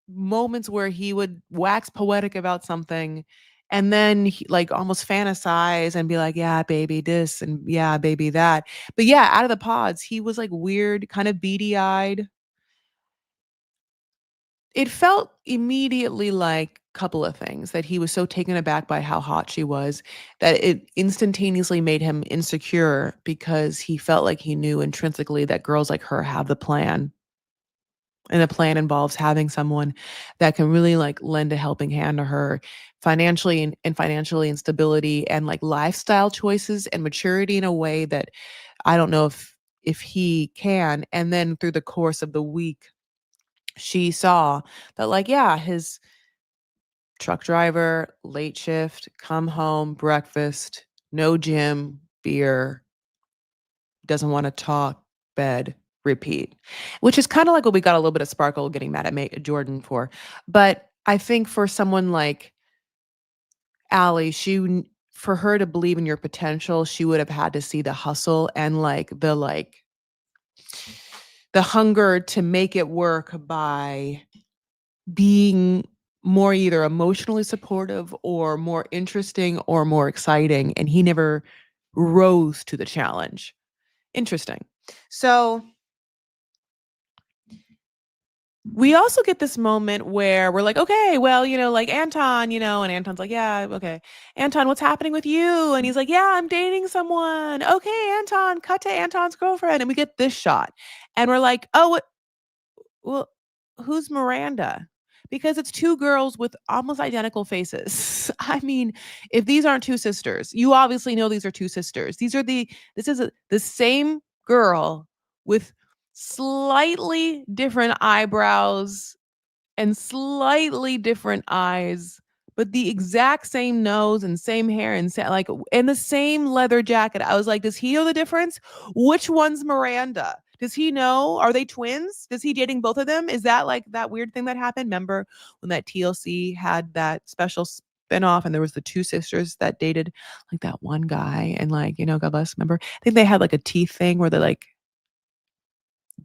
moments where he would wax poetic about something and then like almost fantasize and be like, yeah, baby, this and yeah, baby, that. But yeah, out of the pods, he was like weird, kind of beady eyed. It felt immediately like a couple of things that he was so taken aback by how hot she was that it instantaneously made him insecure because he felt like he knew intrinsically that girls like her have the plan. And the plan involves having someone that can really like lend a helping hand to her financially and financially and stability and like lifestyle choices and maturity in a way that I don't know if he can. And then through the course of the week, she saw that like, yeah, his truck driver, late shift, come home, breakfast, no gym, beer, doesn't wanna talk, bed, repeat, which is kinda like what we got a little bit of Sparkle getting mad at Jordan for. But I think for someone like Allie, for her to believe in your potential, she would have had to see the hustle and, the hunger to make it work by being more either emotionally supportive or more interesting or more exciting, and he never rose to the challenge. Interesting. So, we also get this moment where we're like, "Okay, well, like, Anton," and Anton's like, "Yeah, okay. Anton, what's happening with you?" And he's like, "Yeah, I'm dating someone." "Okay, Anton, cut to Anton's girlfriend," and we get this shot, and we're like, "Oh, well, who's Miranda?" Because it's 2 girls with almost identical faces. I mean, if these aren't 2 sisters, you obviously know these are 2 sisters. This is the same girl with slightly different eyebrows and slightly different eyes, but the exact same nose and same hair and and the same leather jacket. I was like, "Does he know the difference? Which one's Miranda? Does he know? Are they twins? Does he dating both of them? Is that like that weird thing that happened? Remember when that TLC had that special spinoff and there was the 2 sisters that dated like that one guy and God bless, remember? I think they had like a teeth thing where they like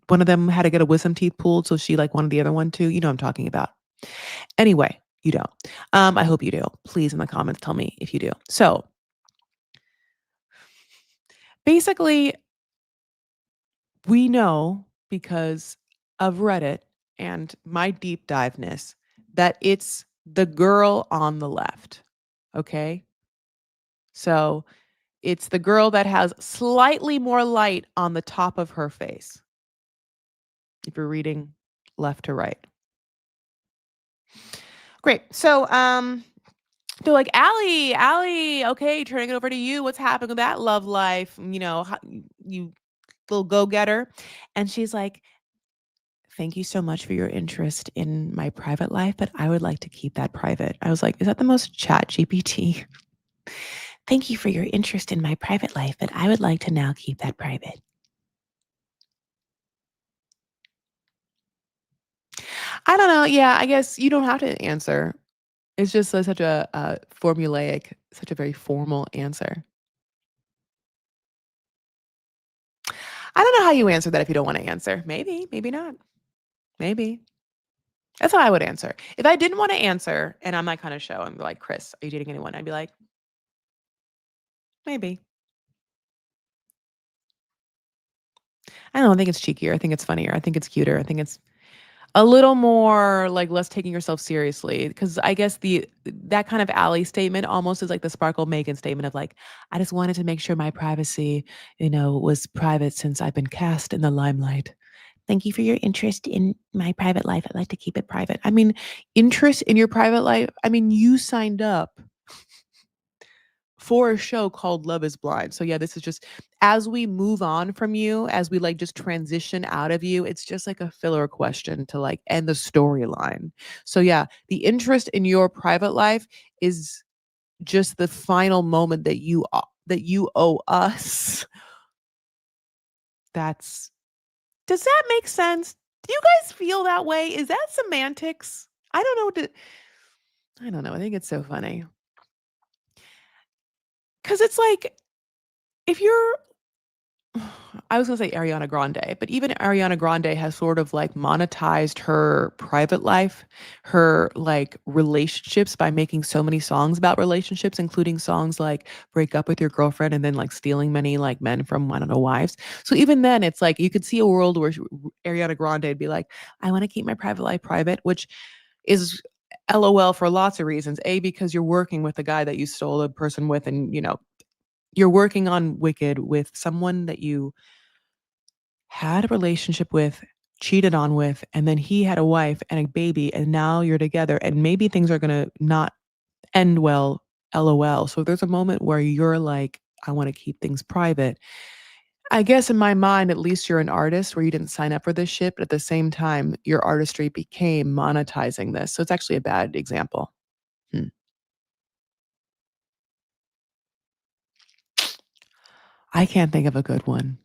one of them had to get a wisdom teeth pulled, so she like wanted the other one too. You know what I'm talking about. Anyway, you don't. I hope you do. Please in the comments tell me if you do. So basically, we know because of Reddit and my deep diveness that it's the girl on the left. Okay. So it's the girl that has slightly more light on the top of her face. If you're reading left to right. Great. So they're like, Allie, okay, turning it over to you. What's happening with that love life? You little go getter. And she's like, thank you so much for your interest in my private life, but I would like to keep that private. I was like, is that the most chat GPT? Thank you for your interest in my private life, but I would like to now keep that private. I don't know. Yeah, I guess you don't have to answer. It's just such a formulaic, such a very formal answer. I don't know how you answer that if you don't want to answer. Maybe, maybe not. Maybe. That's how I would answer. If I didn't want to answer and I'm that kind of show and be like, Chris, are you dating anyone? I'd be like, maybe. I don't think it's cheekier. I think it's funnier. I think it's cuter. I think it's a little more like less taking yourself seriously. Cause I guess that kind of alley statement almost is like the Sparkle Megan statement of like, I just wanted to make sure my privacy, was private since I've been cast in the limelight. Thank you for your interest in my private life. I'd like to keep it private. I mean, interest in your private life. I mean, you signed up. for a show called Love Is Blind. So yeah, this is just as we move on from you, as we like just transition out of you, it's just like a filler question to like end the storyline. So yeah, the interest in your private life is just the final moment that you owe us. That's Does that make sense? Do you guys feel that way? Is that semantics? I don't know what to I don't know. I think it's so funny. Cuz it's like if you're I was gonna say Ariana Grande, but even Ariana Grande has sort of like monetized her private life, her like relationships by making so many songs about relationships, including songs like "Break Up with Your Girlfriend" and then like stealing many like men from I don't know wives. So even then, it's like you could see a world where Ariana Grande would be like, "I want to keep my private life private," which is LOL for lots of reasons. A, because you're working with the guy that you stole a person with, and you're working on Wicked with someone that you had a relationship with, cheated on with, and then he had a wife and a baby, and now you're together, and maybe things are gonna not end well, LOL. So there's a moment where you're like, I want to keep things private. I guess in my mind, at least you're an artist where you didn't sign up for this shit, but at the same time, your artistry became monetizing this. So it's actually a bad example. Hmm. I can't think of a good one.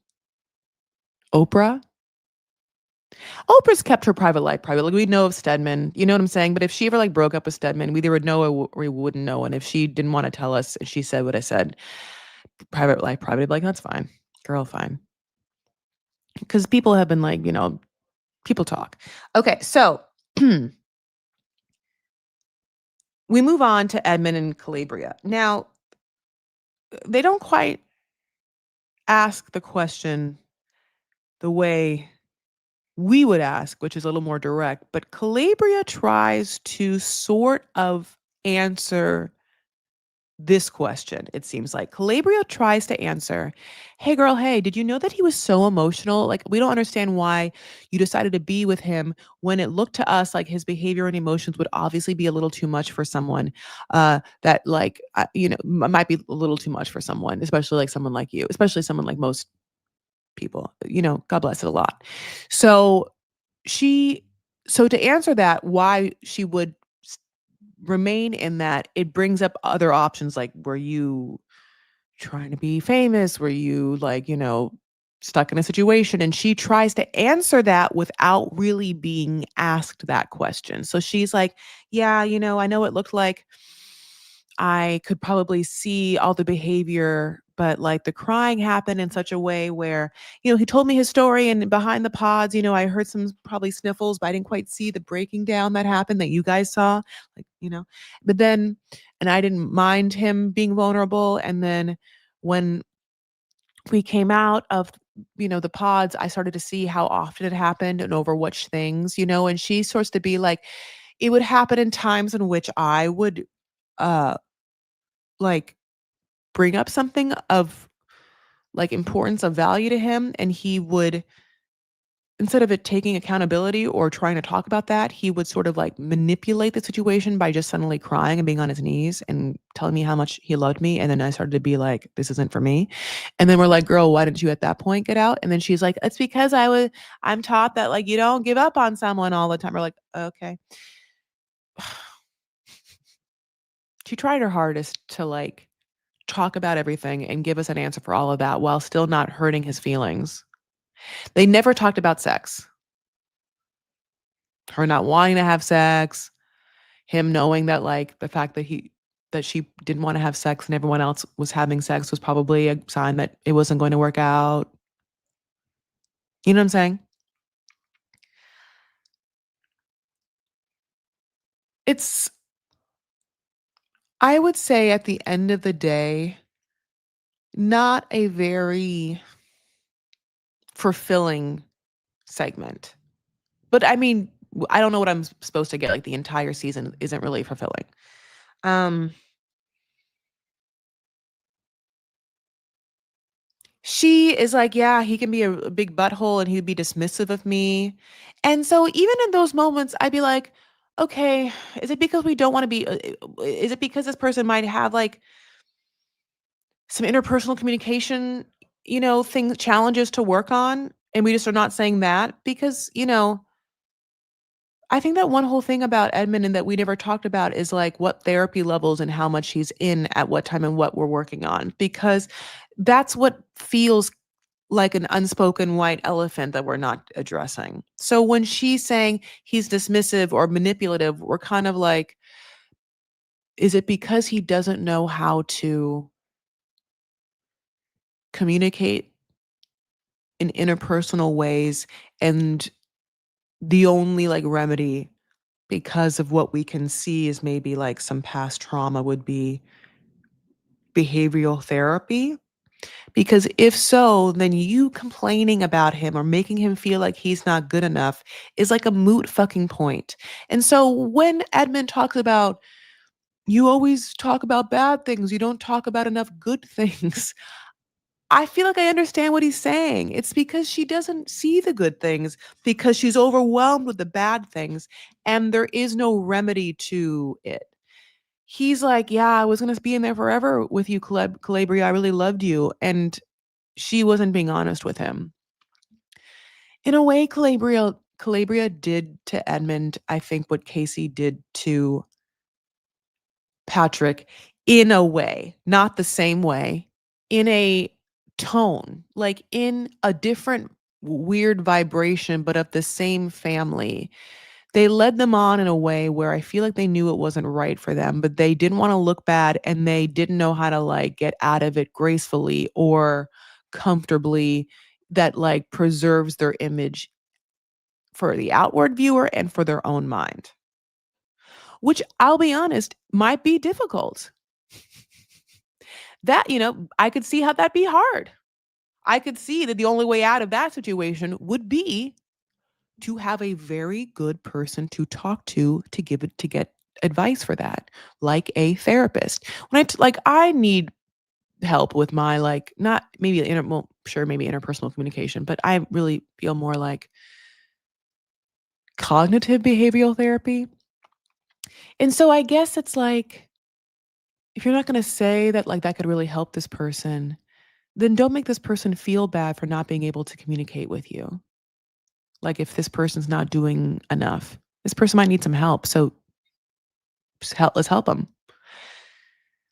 Oprah? Oprah's kept her private life private. Like we know of Stedman, you know what I'm saying? But if she ever like broke up with Stedman, we either would know or we wouldn't know. And if she didn't want to tell us, and she said what I said, private life private, I'd be like that's fine, girl, fine. Because people have been like, people talk. Okay, so we move on to Edmund and Calabria. Now they don't quite ask the question the way we would ask, which is a little more direct. But Calabria tries to sort of answer this question. It seems like Calabria tries to answer, "Hey girl, hey, did you know that he was so emotional? Like we don't understand why you decided to be with him when it looked to us like his behavior and emotions would obviously be a little too much for someone that like might be a little too much for someone, especially like someone like you, especially someone like most people. God bless it a lot." So she so to answer that, why she would remain in that, it brings up other options like, were you trying to be famous? Were you like, stuck in a situation? And she tries to answer that without really being asked that question. So she's like, yeah, I know it looked like I could probably see all the behavior, but like the crying happened in such a way where, he told me his story and behind the pods, I heard some probably sniffles, but I didn't quite see the breaking down that happened that you guys saw. But then, and I didn't mind him being vulnerable. And then when we came out of, the pods, I started to see how often it happened and over which things, and she starts to be like, it would happen in times in which I would, uh, like bring up something of like importance of value to him, and he would, instead of it taking accountability or trying to talk about that, he would sort of like manipulate the situation by just suddenly crying and being on his knees and telling me how much he loved me. And then I started to be like, this isn't for me. And then we're like, girl, why didn't you at that point get out? And then she's like, it's because I'm taught that like you don't give up on someone all the time. We're like, okay. She tried her hardest to like talk about everything and give us an answer for all of that while still not hurting his feelings. They never talked about sex. Her not wanting to have sex, him knowing that, like, the fact that she didn't wanna have sex and everyone else was having sex was probably a sign that it wasn't going to work out. You know what I'm saying? It's I would say at the end of the day, not a very fulfilling segment. But, I mean, I don't know what I'm supposed to get, like, the entire season isn't really fulfilling. Um She is like, "Yeah, he can be a big butthole and he'd be dismissive of me." And so even in those moments, I'd be like, "Okay, is it because we don't wanna be is it because this person might have, like, some interpersonal communication, things challenges to work on, and we just are not saying that because, I think that one whole thing about Edmund and that we never talked about is, like, what therapy levels and how much he's in at what time and what we're working on, because that's what feels like an unspoken white elephant that we're not addressing. So when she's saying he's dismissive or manipulative, we're kind of like, is it because he doesn't know how to communicate in interpersonal ways, and the only, like, remedy because of what we can see is maybe, like, some past trauma would be behavioral therapy? Because if so, then you complaining about him or making him feel like he's not good enough is like a moot fucking point. And so when Edmund talks about, "You always talk about bad things, you don't talk about enough good things," I feel like I understand what he's saying. It's because she doesn't see the good things because she's overwhelmed with the bad things, and there is no remedy to it. He's like, "Yeah, I was gonna be in there forever with you, Calabria. I really loved you." And she wasn't being honest with him. In a way, Calabria did to Edmund, I think, what Casey did to Patrick in a way, not the same way, in a tone, like in a different weird vibration, but of the same family. They led them on in a way where I feel like they knew it wasn't right for them, but they didn't wanna look bad and they didn't know how to, like, get out of it gracefully or comfortably that, like, preserves their image for the outward viewer and for their own mind, which I'll be honest, might be difficult. That, I could see how that'd be hard. I could see that the only way out of that situation would be to have a very good person to talk to give it to get advice for that, like a therapist. I need help with my, like, not maybe well, sure, maybe interpersonal communication, but I really feel more like cognitive behavioral therapy. And so I guess it's like, if you're not gonna say that, like, that could really help this person, then don't make this person feel bad for not being able to communicate with you. Like, if this person's not doing enough, this person might need some help, so let's help them.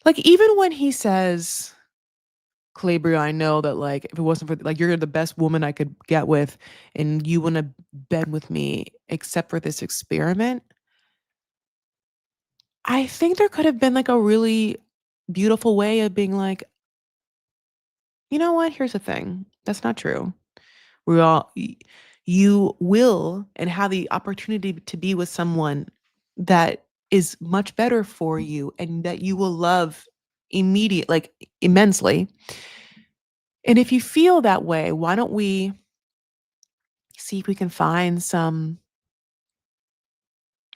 Like, even when he says, "Calabria, I know that, like, if it wasn't for like, you're the best woman I could get with, and you wouldn't have been with me except for this experiment." I think there could have been, like, a really beautiful way of being like, "You know what? Here's the thing. That's not true. We all you will and have the opportunity to be with someone that is much better for you and that you will love immensely. And if you feel that way, why don't we see if we can find some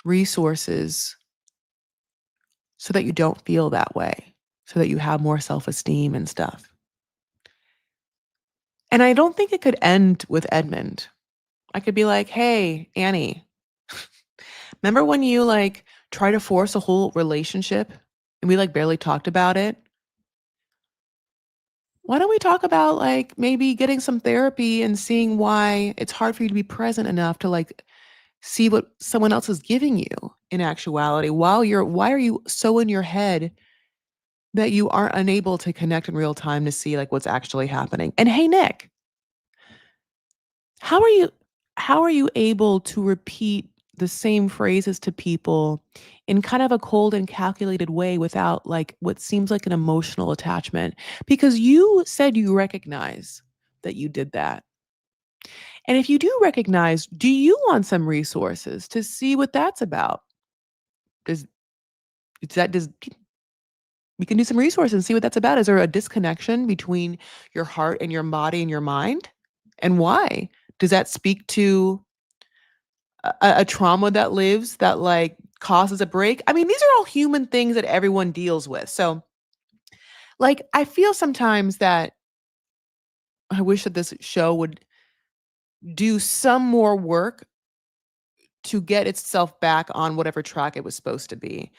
resources so that you don't feel that way, so that you have more self-esteem and stuff." And I don't think it could end with Edmund. I could be like, "Hey, Annie, remember when you, like, try to force a whole relationship and we, like, barely talked about it? Why don't we talk about, like, maybe getting some therapy and seeing why it's hard for you to be present enough to, like, see what someone else is giving you in actuality why are you so in your head that you are unable to connect in real time to see, like, what's actually happening? And hey, Nick, how are you how are you able to repeat the same phrases to people in kind of a cold and calculated way without, like, what seems like an emotional attachment? Because you said you recognize that you did that. And if you do recognize, do you want some resources to see what that's about? Does does we can do some resources and see what that's about. Is there a disconnection between your heart and your body and your mind? And why? Does that speak to a trauma that lives that, like, causes a break? I mean, these are all human things that everyone deals with. So, like, I feel sometimes that I wish that this show would do some more work to get itself back on whatever track it was supposed to be.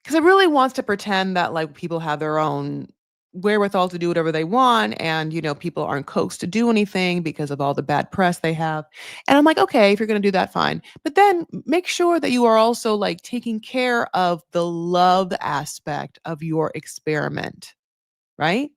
Because it really wants to pretend that, like, people have their own wherewithal to do whatever they want, and people aren't coaxed to do anything because of all the bad press they have. And I'm like, okay, if you're going to do that, fine, but then make sure that you are also like taking care of the love aspect of your experiment, right?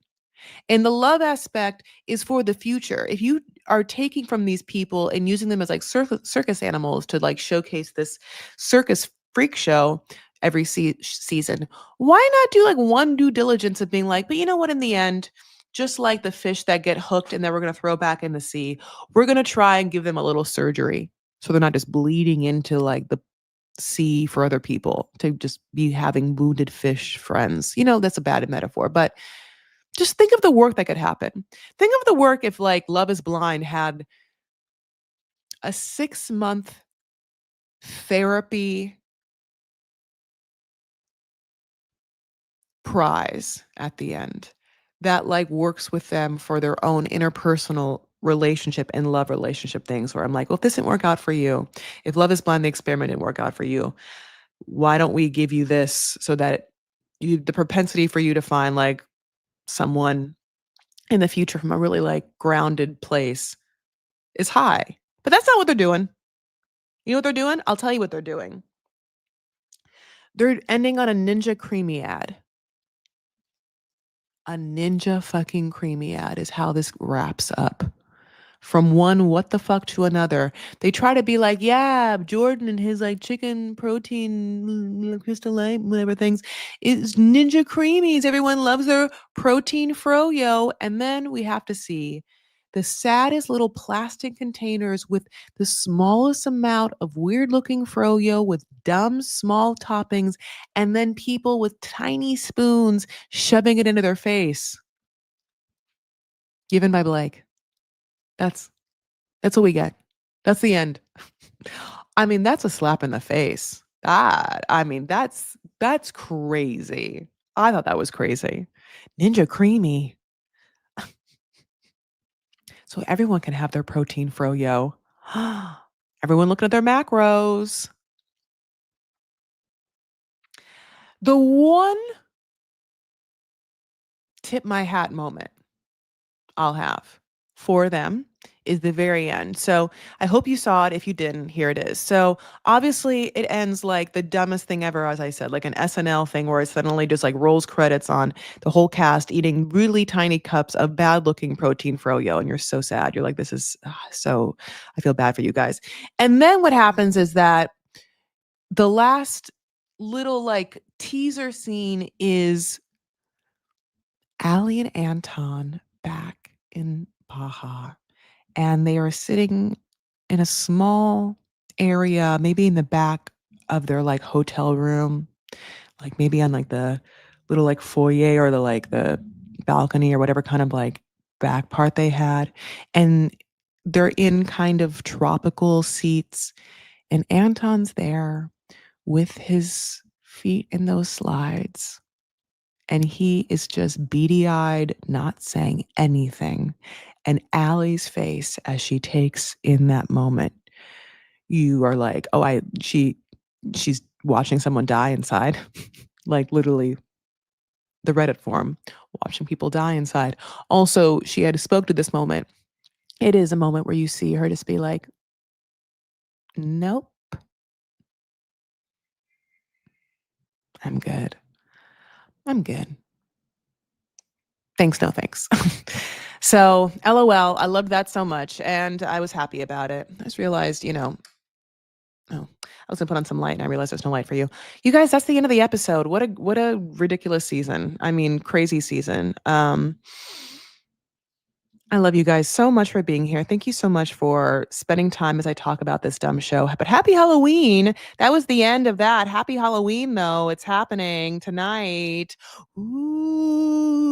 And the love aspect is for the future. If you are taking from these people and using them as like circus animals to like showcase this circus freak show every season, why not do like one due diligence of being like, but you know what, in the end, just like the fish that get hooked and then we're going to throw back in the sea, we're going to try and give them a little surgery so they're not just bleeding into like the sea for other people to just be having wounded fish friends. That's a bad metaphor, but just think of the work that could happen. Think of the work if like Love is Blind had a 6-month therapy prize at the end that like works with them for their own interpersonal relationship and love relationship things where I'm like, well, if this didn't work out for you, if Love is Blind, the experiment didn't work out for you, why don't we give you this so that the propensity for you to find like someone in the future from a really like grounded place is high. But that's not what they're doing. You know what they're doing? I'll tell you what they're doing. They're ending on a Ninja Creamy ad. A Ninja fucking Creamy ad is how this wraps up. From one what the fuck to another. They try to be like, yeah, Jordan and his like chicken protein crystal light, whatever things is Ninja Creamies. Everyone loves their protein froyo. And then we have to see the saddest little plastic containers with the smallest amount of weird looking froyo with dumb small toppings, and then people with tiny spoons shoving it into their face. Given by Blake. That's That's what we get. That's the end. I mean, that's a slap in the face. I mean, that's crazy. I thought that was crazy. Ninja Creamy. So everyone can have their protein froyo. Everyone looking at their macros. The one tip my hat moment I'll have for them is the very end. So I hope you saw it. If you didn't, here it is. So obviously it ends like the dumbest thing ever, as I said, like an SNL thing where it suddenly just like rolls credits on the whole cast eating really tiny cups of bad looking protein froyo. And you're so sad. You're like, this is so, I feel bad for you guys. And then what happens is that the last little like teaser scene is Allie and Anton back in Baja, and they are sitting in a small area, maybe in the back of their like hotel room, like maybe on like the little like foyer or the balcony or whatever kind of like back part they had. And they're in kind of tropical seats, and Anton's there with his feet in those slides, and he is just beady-eyed, not saying anything. And Allie's face as she takes in that moment, you are like, "Oh, she's watching someone die inside." Like, literally, the Reddit forum, watching people die inside. Also, she had spoke to this moment. It is a moment where you see her just be like, "Nope, I'm good. I'm good. Thanks, no thanks." So, LOL, I loved that so much, and I was happy about it. I just realized, oh, I was gonna put on some light, and I realized there's no light for you. You guys, that's the end of the episode. What a ridiculous season. I mean, crazy season. I love you guys so much for being here. Thank you so much for spending time as I talk about this dumb show. But happy Halloween. That was the end of that. Happy Halloween, though. It's happening tonight. Ooh.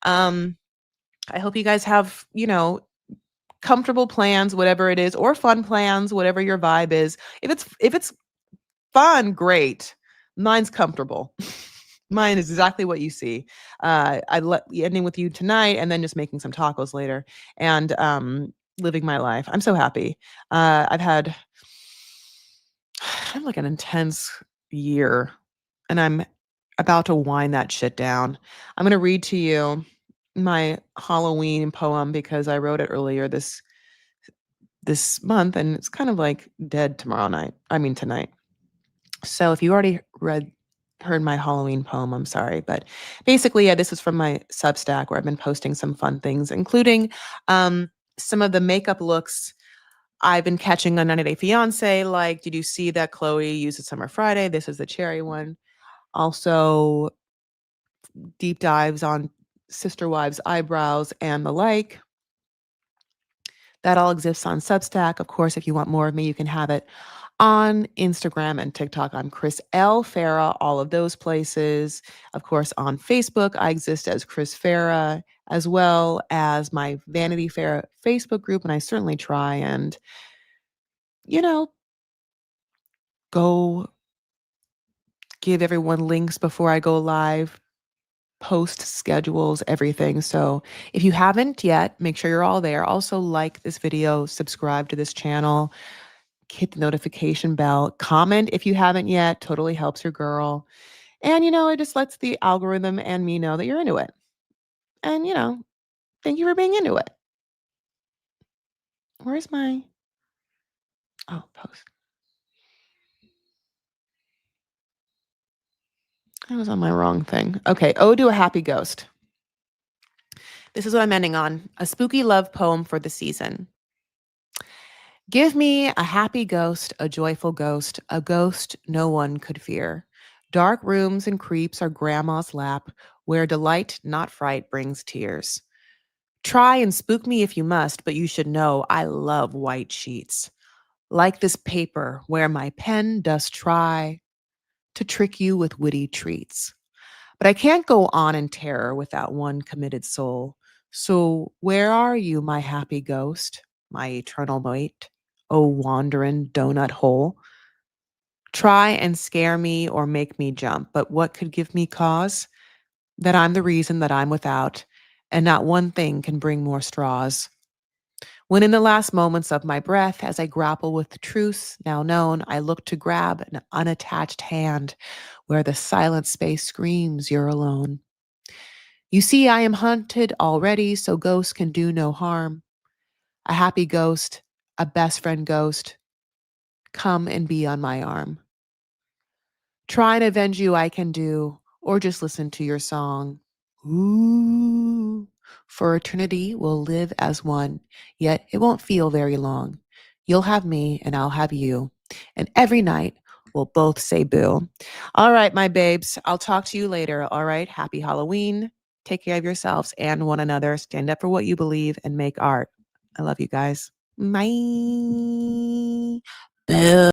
Um, I hope you guys have, comfortable plans, whatever it is, or fun plans, whatever your vibe is. If it's fun, great. Mine's comfortable. Mine is exactly what you see. Ending with you tonight and then just making some tacos later and living my life. I'm so happy. I've had I'm like an intense year, and I'm about to wind that shit down. I'm gonna read to you my Halloween poem because I wrote it earlier this month, and it's kind of like dead tomorrow night. I mean tonight. So if you already heard my Halloween poem, I'm sorry, but basically, yeah, this is from my Substack where I've been posting some fun things, including um, some of the makeup looks I've been catching on 90 Day Fiance. Like, did you see that Chloe used a Summer Friday? This is the cherry one. Also, deep dives on Sister Wives' eyebrows and the like. That all exists on Substack. Of course, if you want more of me, you can have it on Instagram and TikTok. I'm Chris L. Farah, all of those places. Of course, on Facebook, I exist as Chris Farah, as well as my Vanity Fair Facebook group. And I certainly try and, you know, go give everyone links before I go live, post schedules, everything. So if you haven't yet, make sure you're all there. Also, like this video, subscribe to this channel, hit the notification bell, comment if you haven't yet. Totally helps your girl. And, it just lets the algorithm and me know that you're into it. And, thank you for being into it. Where's my, post? I was on my wrong thing. Okay. Ode to a Happy Ghost. This is what I'm ending on. A spooky love poem for the season. Give me a happy ghost, a joyful ghost, a ghost no one could fear. Dark rooms and creeps are grandma's lap, where delight, not fright, brings tears. Try and spook me if you must, but you should know I love white sheets. Like this paper where my pen does try to trick you with witty treats. But I can't go on in terror without one committed soul. So where are you, my happy ghost, my eternal mate, oh wandering donut hole? Try and scare me or make me jump, but what could give me cause? That I'm the reason that I'm without, and not one thing can bring more straws. When in the last moments of my breath, as I grapple with the truths now known, I look to grab an unattached hand where the silent space screams, you're alone. You see, I am hunted already, so ghosts can do no harm. A happy ghost, a best friend ghost, come and be on my arm. Try and avenge you, I can do, or just listen to your song. Ooh, for eternity we'll live as one, yet it won't feel very long. You'll have me and I'll have you, and every night we'll both say boo. All right, my babes, I'll talk to you later. All right, happy Halloween. Take care of yourselves and one another. Stand up for what you believe and make art. I love you guys. Bye. Boo.